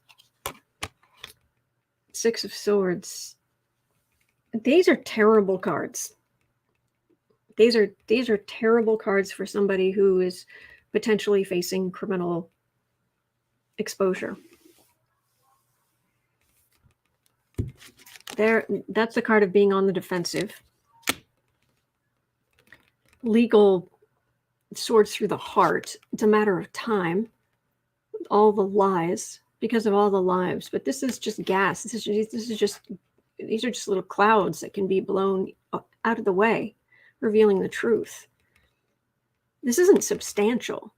Six of Swords. These are terrible cards. These are terrible cards for somebody who is potentially facing criminal exposure. That's the card of being on the defensive. Legal swords through the heart. It's a matter of time. All the lies, because of all the lives. But this is just gas. These are just little clouds that can be blown out of the way, revealing the truth. This isn't substantial.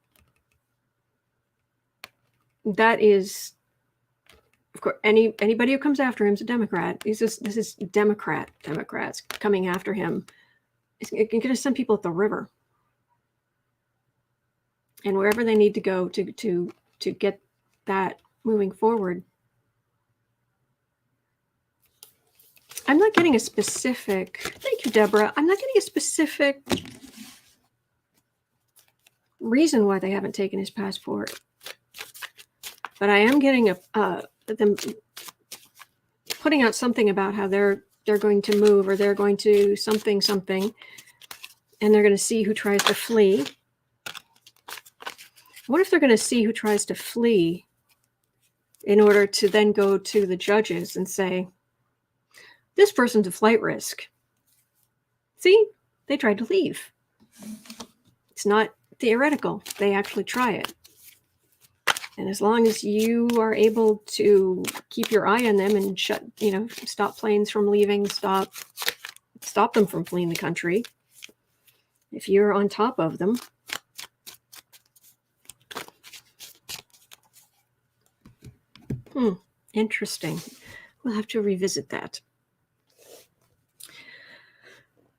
That is, of course, anybody who comes after him is a Democrat. This is Democrats coming after him. It's going to send people at the river, and wherever they need to go to get that moving forward. I'm not getting a specific. Thank you, Deborah. I'm not getting a specific reason why they haven't taken his passport, but I am getting them putting out something about how they're going to move, or they're going to something, and they're going to see who tries to flee. What if they're going to see who tries to flee in order to then go to the judges and say, this person's a flight risk. See, they tried to leave. It's not theoretical. They actually try it. And as long as you are able to keep your eye on them and stop planes from leaving, stop them from fleeing the country, if you're on top of them, interesting. We'll have to revisit that.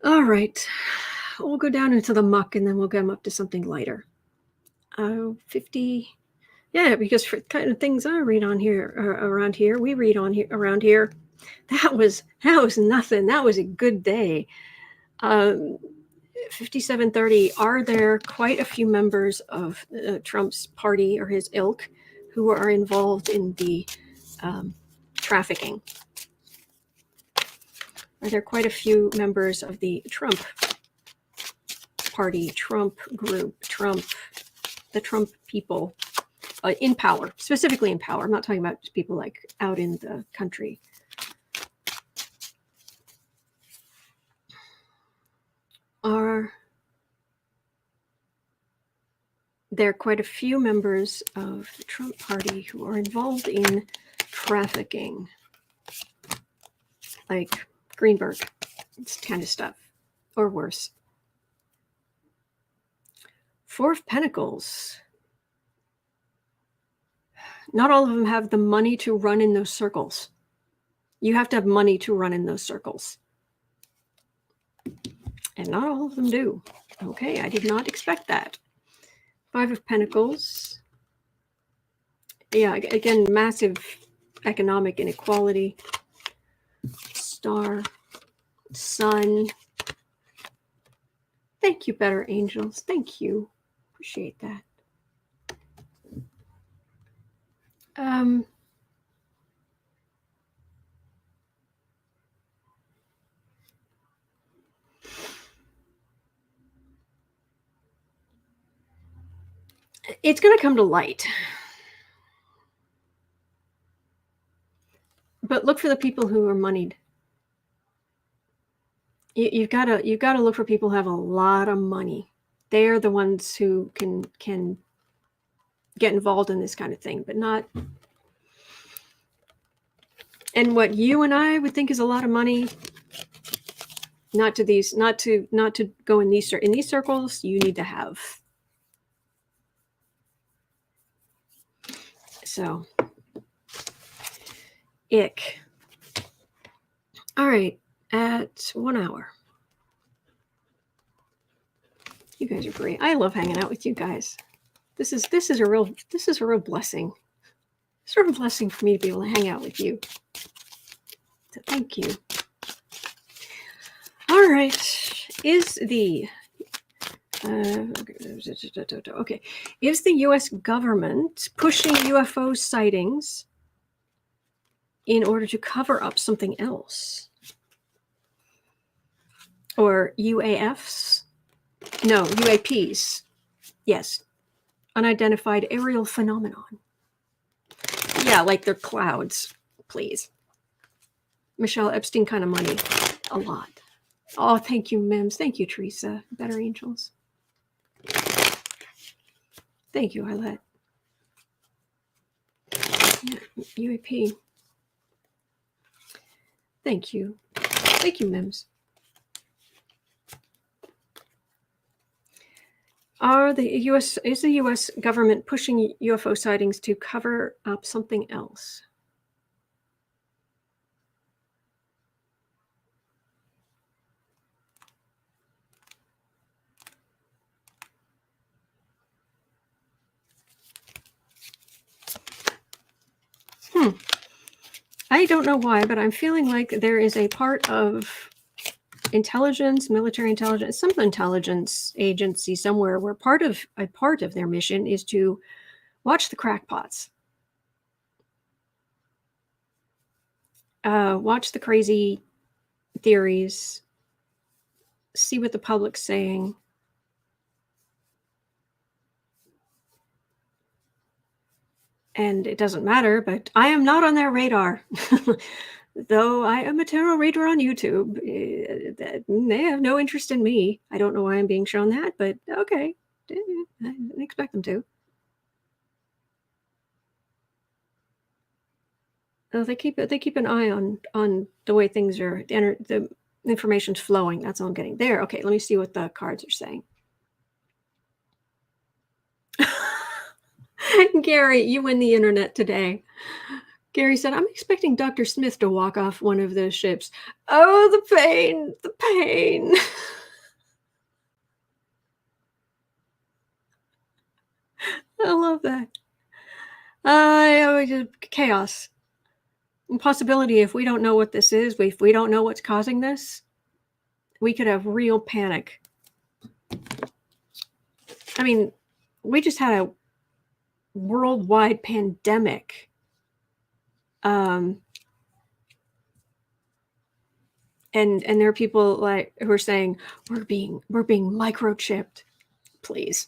All right. We'll go down into the muck and then we'll get them up to something lighter. 50. Yeah, because for kind of things I read on here, around here, we read on here, around here. That was nothing. That was a good day. 5730. Are there quite a few members of Trump's party or his ilk who are involved in the trafficking? Are there quite a few members of the Trump party, Trump group, the Trump people in power, specifically in power? I'm not talking about people like out in the country. Are there quite a few members of the Trump party who are involved in trafficking, like Greenberg, this kind of stuff, or worse? Four of Pentacles. Not all of them have the money to run in those circles. You have to have money to run in those circles. And not all of them do. Okay, I did not expect that. Five of Pentacles. Yeah, again, massive economic inequality. Star. Sun. Thank you, better angels. Thank you. Appreciate that. It's going to come to light. But look for the people who are moneyed. You've got to look for people who have a lot of money. They're the ones who can get involved in this kind of thing, but not. And what you and I would think is a lot of money, not to go in these circles. You need to have. So, ick. All right, at 1 hour. You guys are great. I love hanging out with you guys. This is a real blessing. It's a real blessing for me to be able to hang out with you. So thank you. All right, is the Okay. Is the U.S. government pushing UFO sightings in order to cover up something else? Or UAFs? No, UAPs. Yes. Unidentified aerial phenomenon. Yeah, like they're clouds, please. Michelle Epstein kind of money. A lot. Oh, thank you, Mims. Thank you, Teresa. Better Angels. Thank you, Arlette. Yeah, UAP. Thank you. Thank you, Mims. Is the U.S. government pushing UFO sightings to cover up something else? I don't know why, but I'm feeling like there is a part of intelligence, military intelligence, some intelligence agency somewhere where a part of their mission is to watch the crackpots, watch the crazy theories, see what the public's saying. And it doesn't matter, but I am not on their radar. Though I am a tarot reader on YouTube, they have no interest in me. I don't know why I'm being shown that, but okay. I didn't expect them to. They keep an eye on the way things are, the information's flowing. That's all I'm getting. There, okay, let me see what the cards are saying. Gary, you win the internet today. Gary said, I'm expecting Dr. Smith to walk off one of those ships. Oh, the pain, the pain. I love that. Chaos. Possibility, if we don't know what this is, if we don't know what's causing this, we could have real panic. I mean, we just had a worldwide pandemic. And there are people like who are saying we're being microchipped. Please.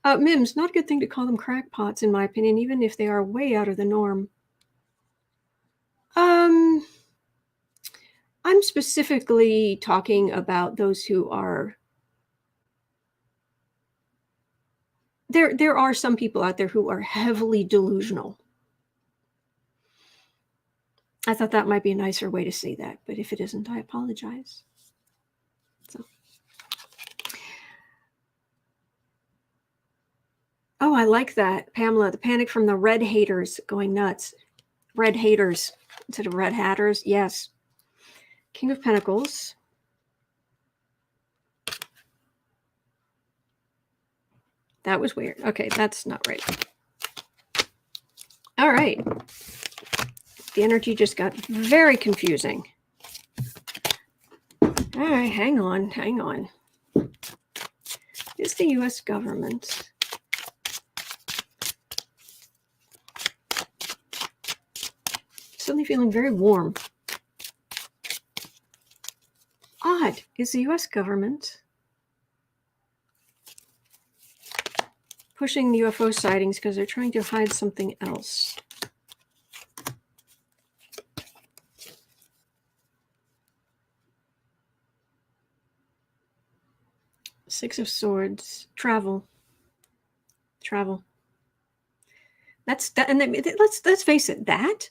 Mims, not a good thing to call them crackpots, in my opinion, even if they are way out of the norm. I'm specifically talking about those who are. There are some people out there who are heavily delusional. I thought that might be a nicer way to say that, but if it isn't, I apologize. So. Oh, I like that, Pamela. The panic from the red haters going nuts. Red haters instead of red hatters. Yes. King of Pentacles. That was weird. Okay, that's not right. All right. The energy just got very confusing. All right, hang on. Is the U.S. government suddenly feeling very warm? Odd. Is the U.S. government pushing the UFO sightings because they're trying to hide something else? Six of Swords. Travel. That's that, and let's face it. That's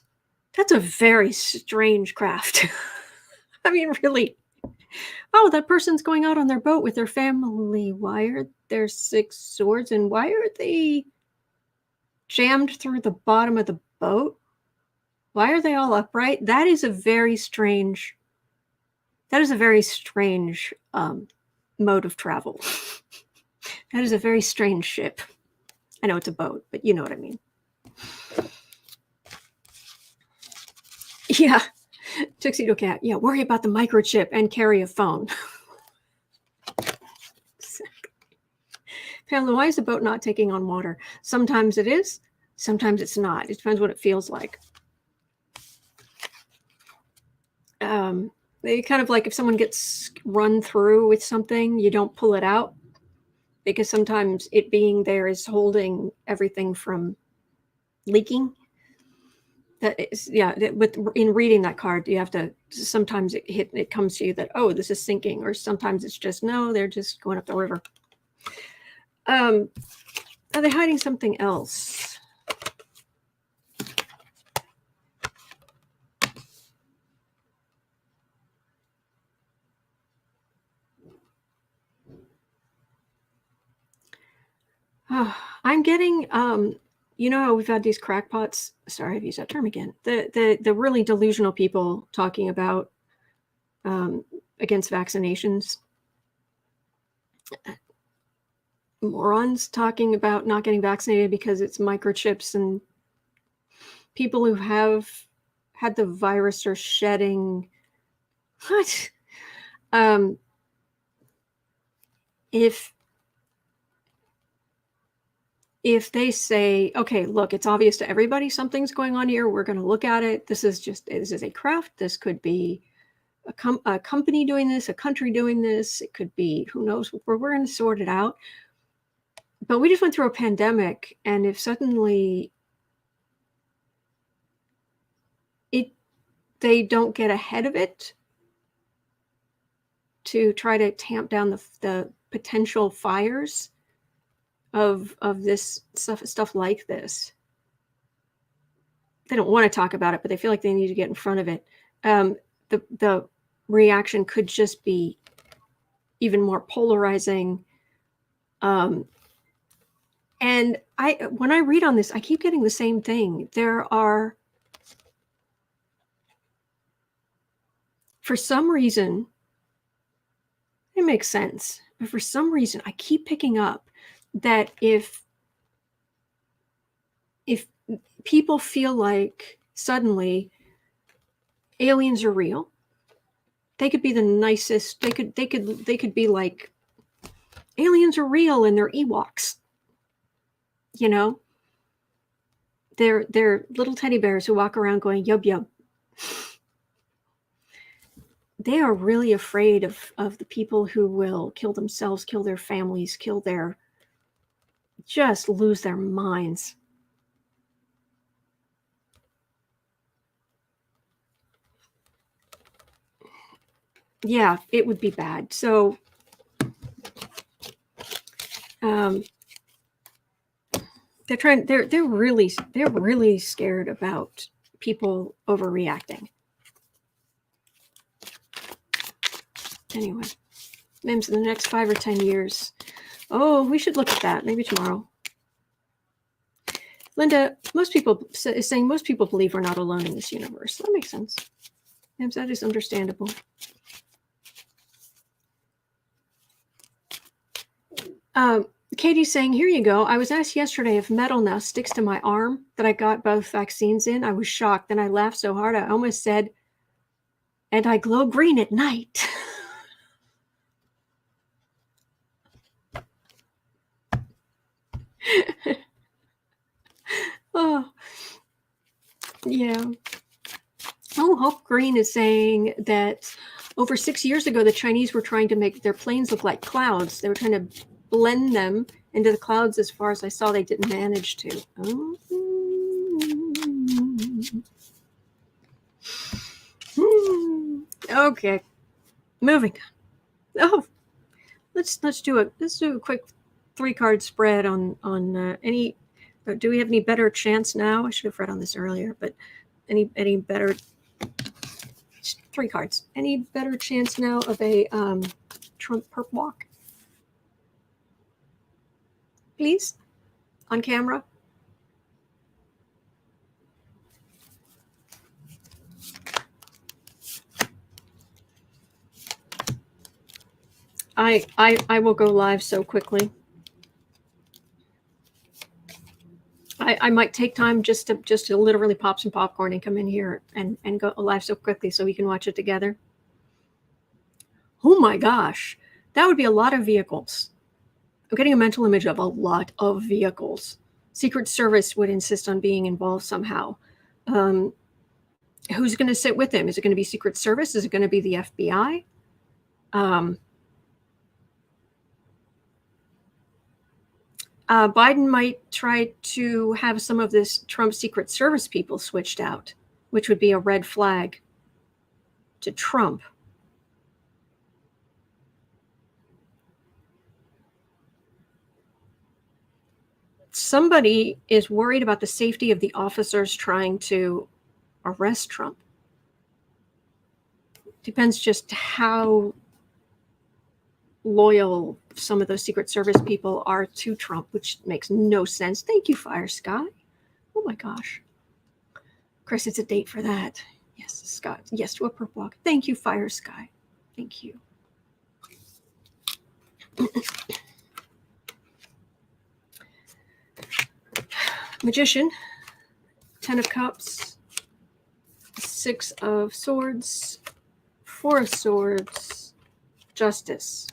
a very strange craft. I mean, really. Oh, that person's going out on their boat with their family. Why are there six swords, and why are they jammed through the bottom of the boat? Why are they all upright? That is a very strange. Mode of travel. That is a very strange ship. I know it's a boat, but you know what I mean. Yeah. Tuxedo Cat. Yeah, worry about the microchip and carry a phone. Pamela, why is the boat not taking on water? Sometimes it is, sometimes it's not. It depends what it feels like. They kind of like if someone gets run through with something, you don't pull it out, because sometimes it being there is holding everything from leaking. That is, yeah. In reading that card, you have to. Sometimes it comes to you that, oh, this is sinking, or sometimes it's just, no, they're just going up the river. Are they hiding something else? I'm getting, you know how we've had these crackpots. Sorry, I've used that term again. The really delusional people talking about against vaccinations. Morons talking about not getting vaccinated because it's microchips, and people who have had the virus are shedding. What? If they say, okay, look, it's obvious to everybody something's going on here, we're going to look at it. This is a craft. This could be a company doing this, a country doing this. It could be, who knows, we're going to sort it out. But we just went through a pandemic, and if suddenly they don't get ahead of it to try to tamp down the potential fires of this stuff like this, they don't want to talk about it, but they feel like they need to get in front of it. The reaction could just be even more polarizing. And when I read on this, I keep getting the same thing. There are, for some reason, it makes sense, but for some reason, I keep picking up that if people feel like suddenly aliens are real, they could be the nicest. They could be like, aliens are real and they're Ewoks. You know, they're little teddy bears who walk around going yub yub. They are really afraid of the people who will kill themselves, kill their families, just lose their minds. Yeah, it would be bad. So they're really scared about people overreacting. Anyway, names in the next 5 or 10 years. Oh, we should look at that maybe tomorrow. Linda, most people is saying most people believe we're not alone in this universe. That makes sense. Names, that is understandable. Katie's saying, here you go. I was asked yesterday if metal now sticks to my arm that I got both vaccines in. I was shocked. Then I laughed so hard I almost said, and I glow green at night. Oh, yeah. Oh, Hope Green is saying that over 6 years ago, the Chinese were trying to make their planes look like clouds. They were trying to blend them into the clouds. As far as I saw, they didn't manage to. Okay, moving on. Oh, let's do a quick 3-card spread on any. Do we have any better chance now? I should have read on this earlier, but any better 3 cards? Any better chance now of a Trump perp walk? Please, on camera. I will go live so quickly. I might take time just to literally pop some popcorn and come in here and go live so quickly so we can watch it together. Oh my gosh, that would be a lot of vehicles. I'm getting a mental image of a lot of vehicles. Secret Service would insist on being involved somehow. Who's going to sit with him? Is it going to be Secret Service? Is it going to be the FBI? Biden might try to have some of this Trump Secret Service people switched out, which would be a red flag to Trump. Somebody is worried about the safety of the officers trying to arrest Trump. Depends just how loyal some of those Secret Service people are to Trump, which makes no sense. Thank you, Fire Sky. Oh my gosh. Chris, it's a date for that. Yes, Scott. Yes to a perp walk. Thank you, Fire Sky. Thank you. Magician, 10 of Cups, 6 of Swords, 4 of Swords, Justice.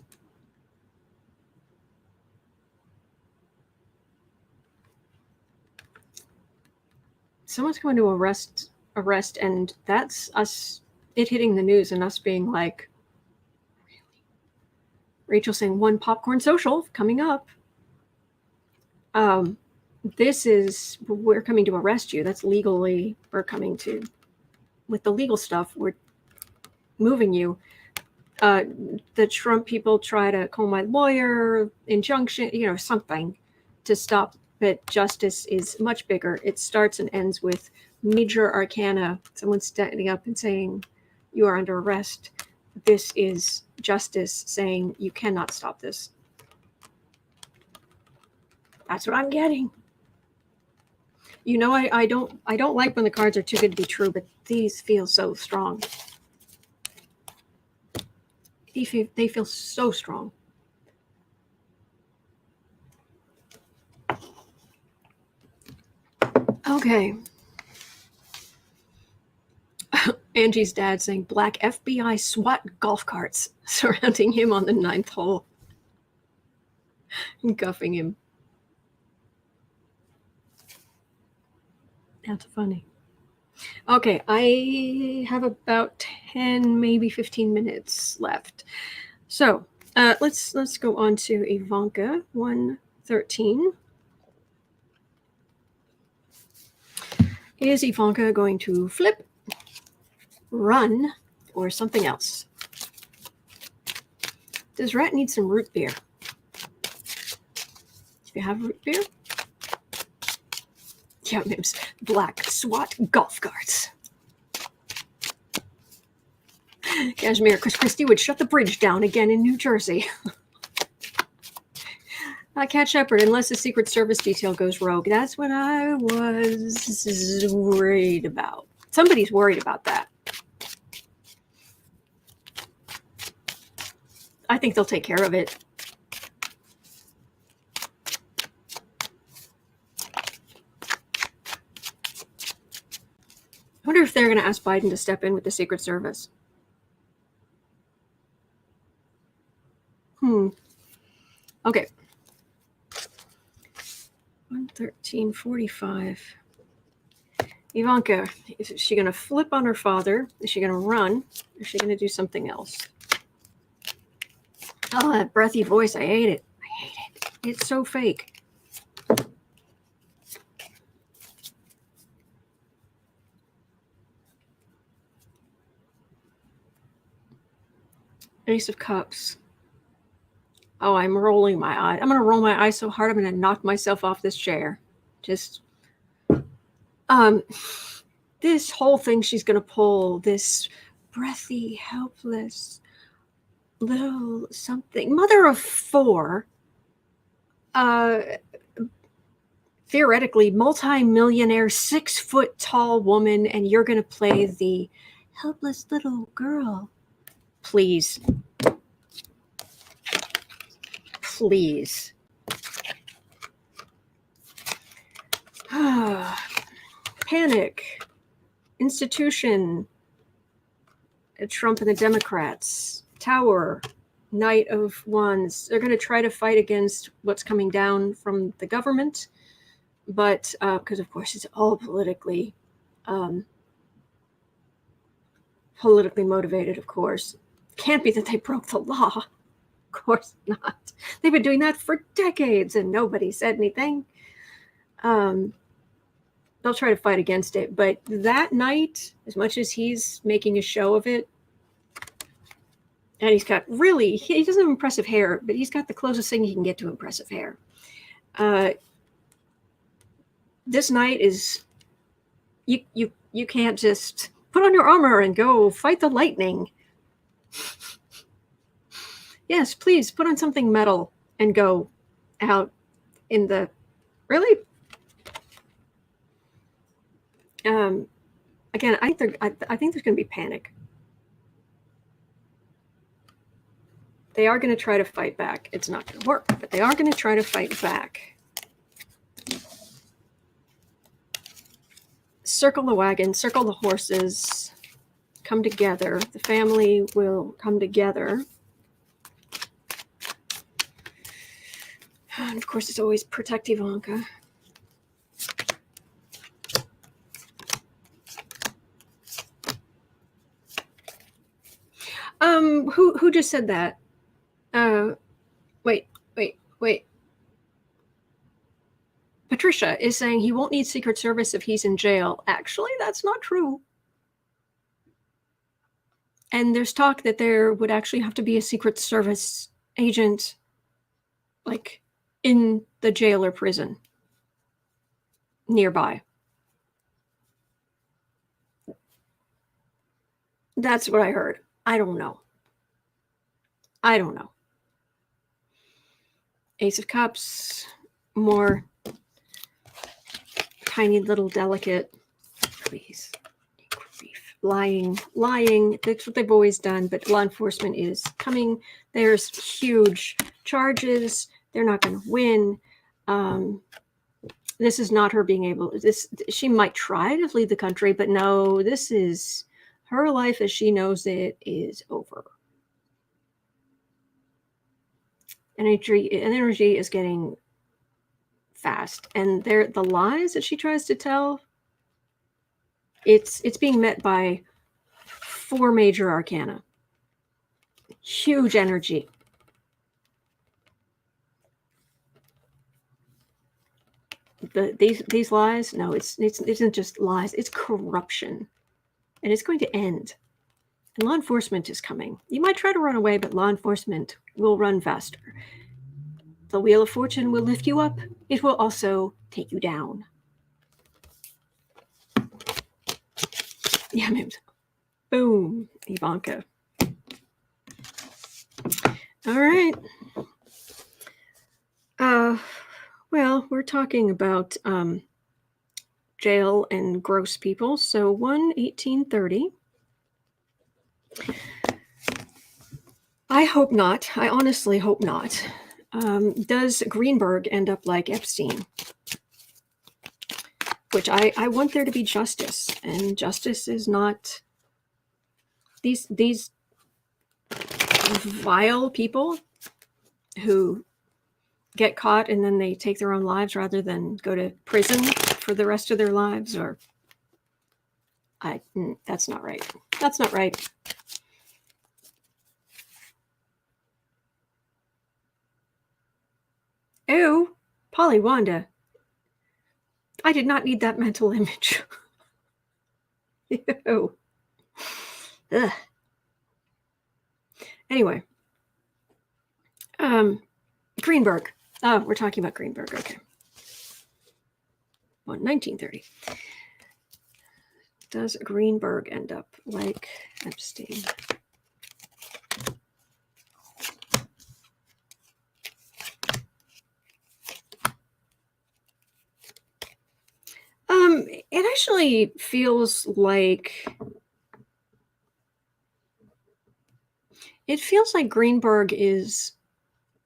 Someone's going to arrest, and that's us, it hitting the news and us being like, really? Rachel saying 1 popcorn social coming up. This is, we're coming to arrest you. That's legally, we're coming to, with the legal stuff, we're moving you. The Trump people try to call my lawyer, injunction, something to stop. But justice is much bigger. It starts and ends with major arcana. Someone standing up and saying, you are under arrest. This is justice saying, you cannot stop this. That's what I'm getting. I don't like when the cards are too good to be true, but these feel so strong. They feel so strong. Okay. Angie's dad saying black FBI SWAT golf carts surrounding him on the 9th hole. And guffing him. That's funny. Okay, I have about 10, maybe 15 minutes left. So let's go on to Ivanka, 113. Is Ivanka going to flip, run, or something else? Does Rat need some root beer? Do you have root beer? Yeah, Mims. Black SWAT golf carts. Kashmir, because Christie would shut the bridge down again in New Jersey. Cat Shepard, unless the Secret Service detail goes rogue. That's what I was worried about. Somebody's worried about that. I think they'll take care of it. I wonder if they're going to ask Biden to step in with the Secret Service. Okay. 113.45. Ivanka, is she going to flip on her father? Is she going to run? Is she going to do something else? Oh, that breathy voice. I hate it. I hate it. It's so fake. Ace of Cups. Oh, I'm rolling my eye. I'm going to roll my eyes so hard I'm going to knock myself off this chair. Just, this whole thing she's going to pull, this breathy, helpless, little something. Mother of 4, theoretically multi-millionaire, 6-foot-tall woman, and you're going to play the helpless little girl. Please. Please. Panic. Institution. Trump and the Democrats. Tower. Knight of Wands. They're going to try to fight against what's coming down from the government, but because of course it's all politically motivated. Of course, can't be that they broke the law. Of course not. They've been doing that for decades, and nobody said anything. They'll try to fight against it, but that night, as much as he's making a show of it, and he doesn't have impressive hair, but he's got the closest thing he can get to impressive hair. This night is, you can't just put on your armor and go fight the lightning. Yes, please put on something metal and go out in the, really? Again, I think there's going to be panic. They are going to try to fight back. It's not going to work, but they are going to try to fight back. Circle the wagon, circle the horses, come together. The family will come together. And of course, it's always protect Ivanka. Who just said that? Wait. Patricia is saying he won't need Secret Service if he's in jail. Actually, that's not true. And there's talk that there would actually have to be a Secret Service agent, like, in the jail or prison nearby. That's what I heard. I don't know. Ace of Cups, more tiny little delicate, please. Grief. Lying. That's what they've always done, but law enforcement is coming. There's huge charges. They're not going to win. This is not her being able, she might try to flee the country, but no, this is her life as she knows it is over. Energy is getting fast, and the lies that she tries to tell, it's being met by 4 major arcana. Huge energy. These lies, no, it isn't just lies, it's corruption, and it's going to end. And law enforcement is coming. You might try to run away, but law enforcement will run faster. The Wheel of Fortune will lift you up. It will also take you down. Yeah, maybe. Boom, Ivanka. All right. Well, we're talking about jail and gross people. So 1/1830. I hope not. I honestly hope not. Does Greenberg end up like Epstein? Which I want there to be justice, and justice is not these vile people who get caught and then they take their own lives rather than go to prison for the rest of their lives, or that's not right. That's not right. Ew, Polly Wanda. I did not need that mental image. Ew. Ugh. Anyway. Greenberg. Oh, we're talking about Greenberg. Okay. 1930. Does Greenberg end up like Epstein? It actually feels like Greenberg is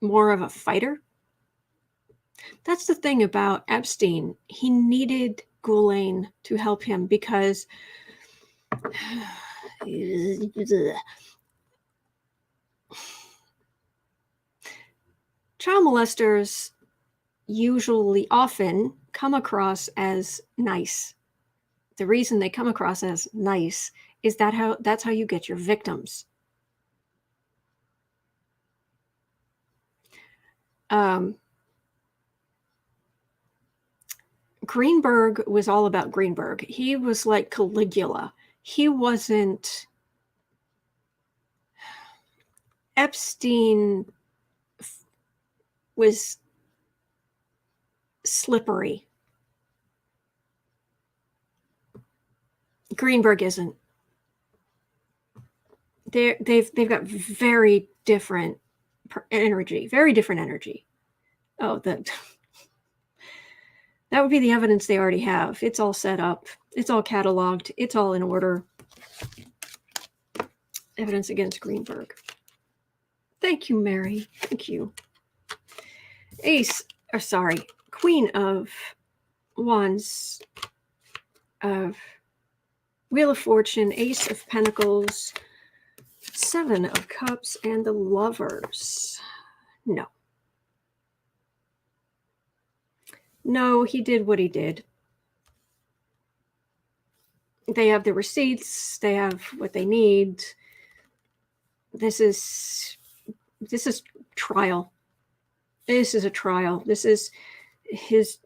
more of a fighter. That's the thing about Epstein. He needed Ghislaine to help him because child molesters usually often come across as nice. The reason they come across as nice is that's how you get your victims. Greenberg was all about Greenberg. He was like Caligula. He wasn't. Epstein was slippery. Greenberg isn't. They've got very different energy, very different energy. Oh, that would be the evidence they already have. It's all set up. It's all cataloged. It's all in order. Evidence against Greenberg. Thank you, Mary. Thank you. Queen of Wands, Wheel of Fortune, Ace of Pentacles, Seven of Cups, and the Lovers. No. No, he did what he did. They have the receipts. They have what they need. This is trial. This is a trial. This is his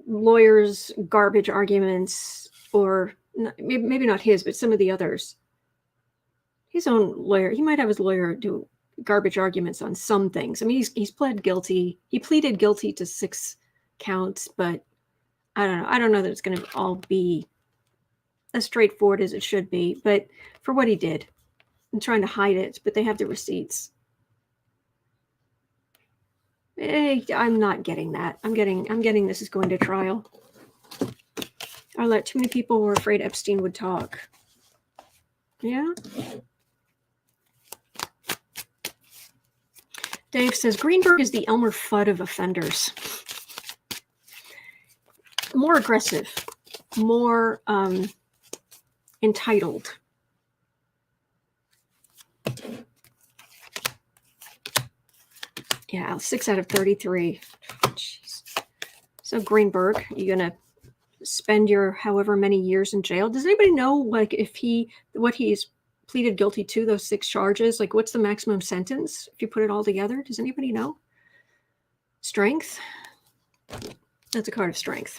lawyer's garbage arguments, or maybe not his, but some of the others. His own lawyer. He might have his lawyer do garbage arguments on some things. I mean, he's pled guilty. He pleaded guilty to 6 counts, but I don't know. I don't know that it's going to all be as straightforward as it should be. But for what he did, I'm trying to hide it, but they have the receipts. I'm not getting that. I'm getting this is going to trial. I let too many people were afraid Epstein would talk. Yeah. Dave says Greenberg is the Elmer Fudd of offenders. More aggressive, more entitled. Yeah, 6 out of 33. Jeez. So Greenberg, you're gonna spend your however many years in jail. Does anybody know, like, if what he's pleaded guilty to, those 6 charges? Like, what's the maximum sentence if you put it all together? Does anybody know? Strength. That's a card of strength.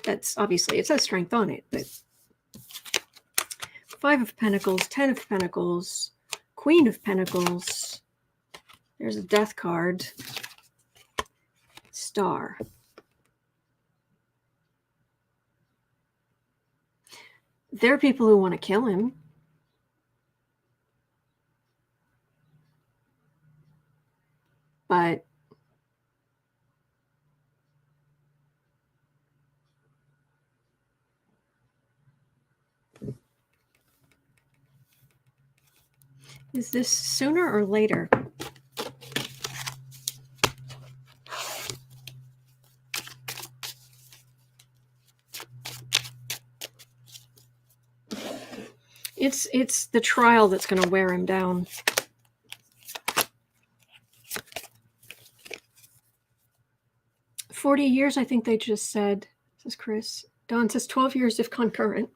That's obviously, it says strength on it, but 5 of Pentacles, 10 of Pentacles, Queen of Pentacles. There's a death card. Star. There are people who want to kill him. But is this sooner or later? It's the trial that's going to wear him down. "40 years, I think they just said," says Chris. Don says 12 years if concurrent.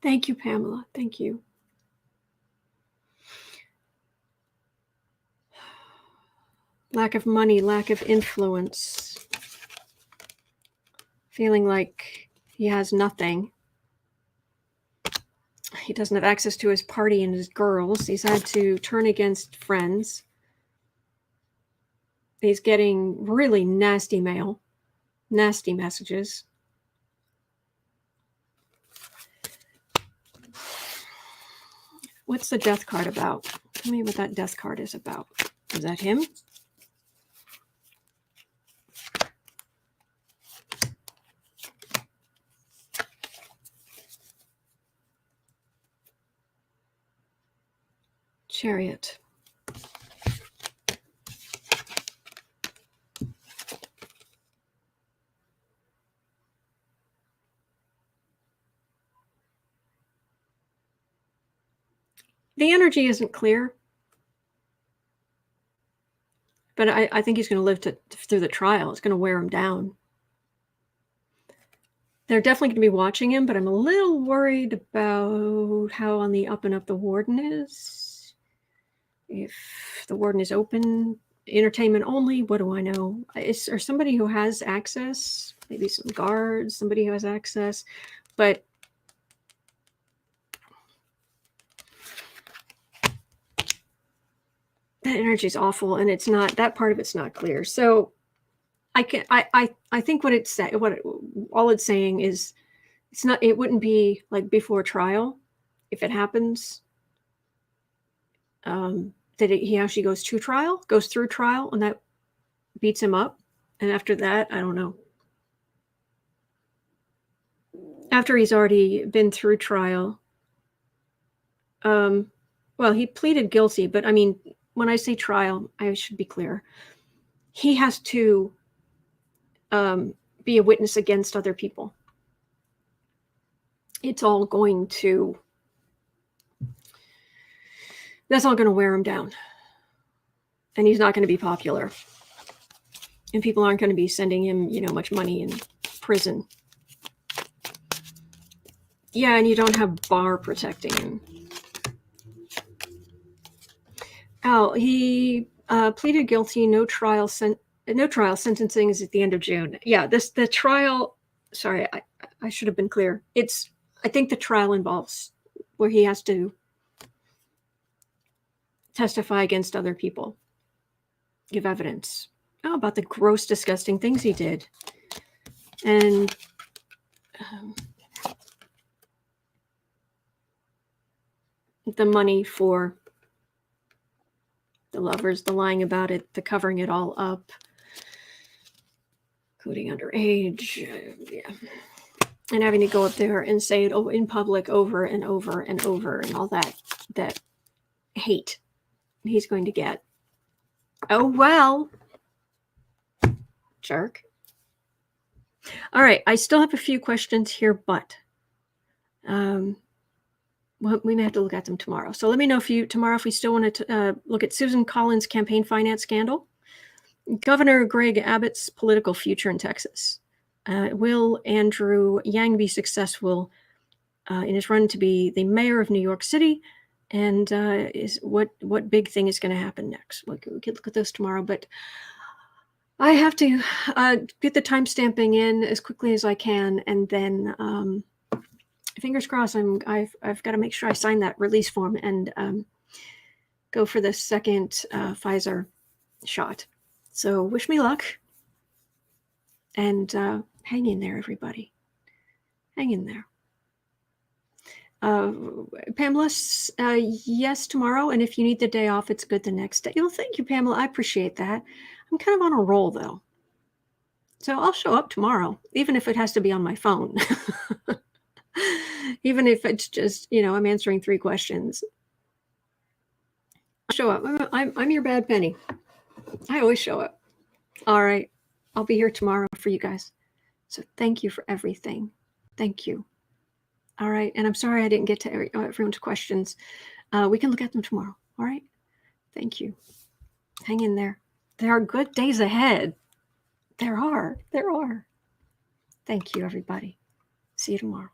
Thank you, Pamela. Thank you. Lack of money, lack of influence. Feeling like he has nothing. He doesn't have access to his party and his girls. He's had to turn against friends. He's getting really nasty mail, nasty messages. What's the death card about? Tell me what that death card is about. Is that him? Chariot. The energy isn't clear. But I think he's going to live through the trial. It's going to wear him down. They're definitely going to be watching him, but I'm a little worried about how on the up and up the warden is. If the warden is open, entertainment only, what do I know? Or somebody who has access, maybe some guards, somebody who has access, but that energy is awful, and it's not, that part of it's not clear. So I think what all it's saying is it's not, it wouldn't be like before trial if it happens, that he actually goes through trial, and that beats him up. And after that, I don't know. After he's already been through trial, well, he pleaded guilty, but I mean, when I say trial, I should be clear. He has to be a witness against other people. It's all going to, that's all going to wear him down. And he's not going to be popular. And people aren't going to be sending him, much money in prison. Yeah, and you don't have Barr protecting him. Oh, he pleaded guilty. No trial. Sentencing is at the end of June. Yeah, the trial. Sorry, I should have been clear. I think the trial involves where he has to testify against other people, give evidence about the gross, disgusting things he did, and the money for the lovers, the lying about it, the covering it all up, including underage, yeah, and having to go up there and say it in public over and over and over, and all that hate he's going to get. Oh, well, jerk. All right, I still have a few questions here, but well, we may have to look at them tomorrow. So let me know if we still want to look at Susan Collins' campaign finance scandal, Governor Greg Abbott's political future in Texas. Will Andrew Yang be successful in his run to be the mayor of New York City? And what big thing is going to happen next? We could look at those tomorrow, but I have to get the time stamping in as quickly as I can, and then fingers crossed. I've got to make sure I sign that release form and go for the second Pfizer shot. So wish me luck, and hang in there, everybody. Hang in there. Pamela, yes, tomorrow. And if you need the day off, it's good the next day. Well, thank you, Pamela. I appreciate that. I'm kind of on a roll, though. So I'll show up tomorrow, even if it has to be on my phone. Even if it's just, I'm answering 3 questions. I'll show up. I'm your bad penny. I always show up. All right. I'll be here tomorrow for you guys. So thank you for everything. Thank you. All right. And I'm sorry I didn't get to everyone's questions. We can look at them tomorrow. All right. Thank you. Hang in there. There are good days ahead. There are. Thank you, everybody. See you tomorrow.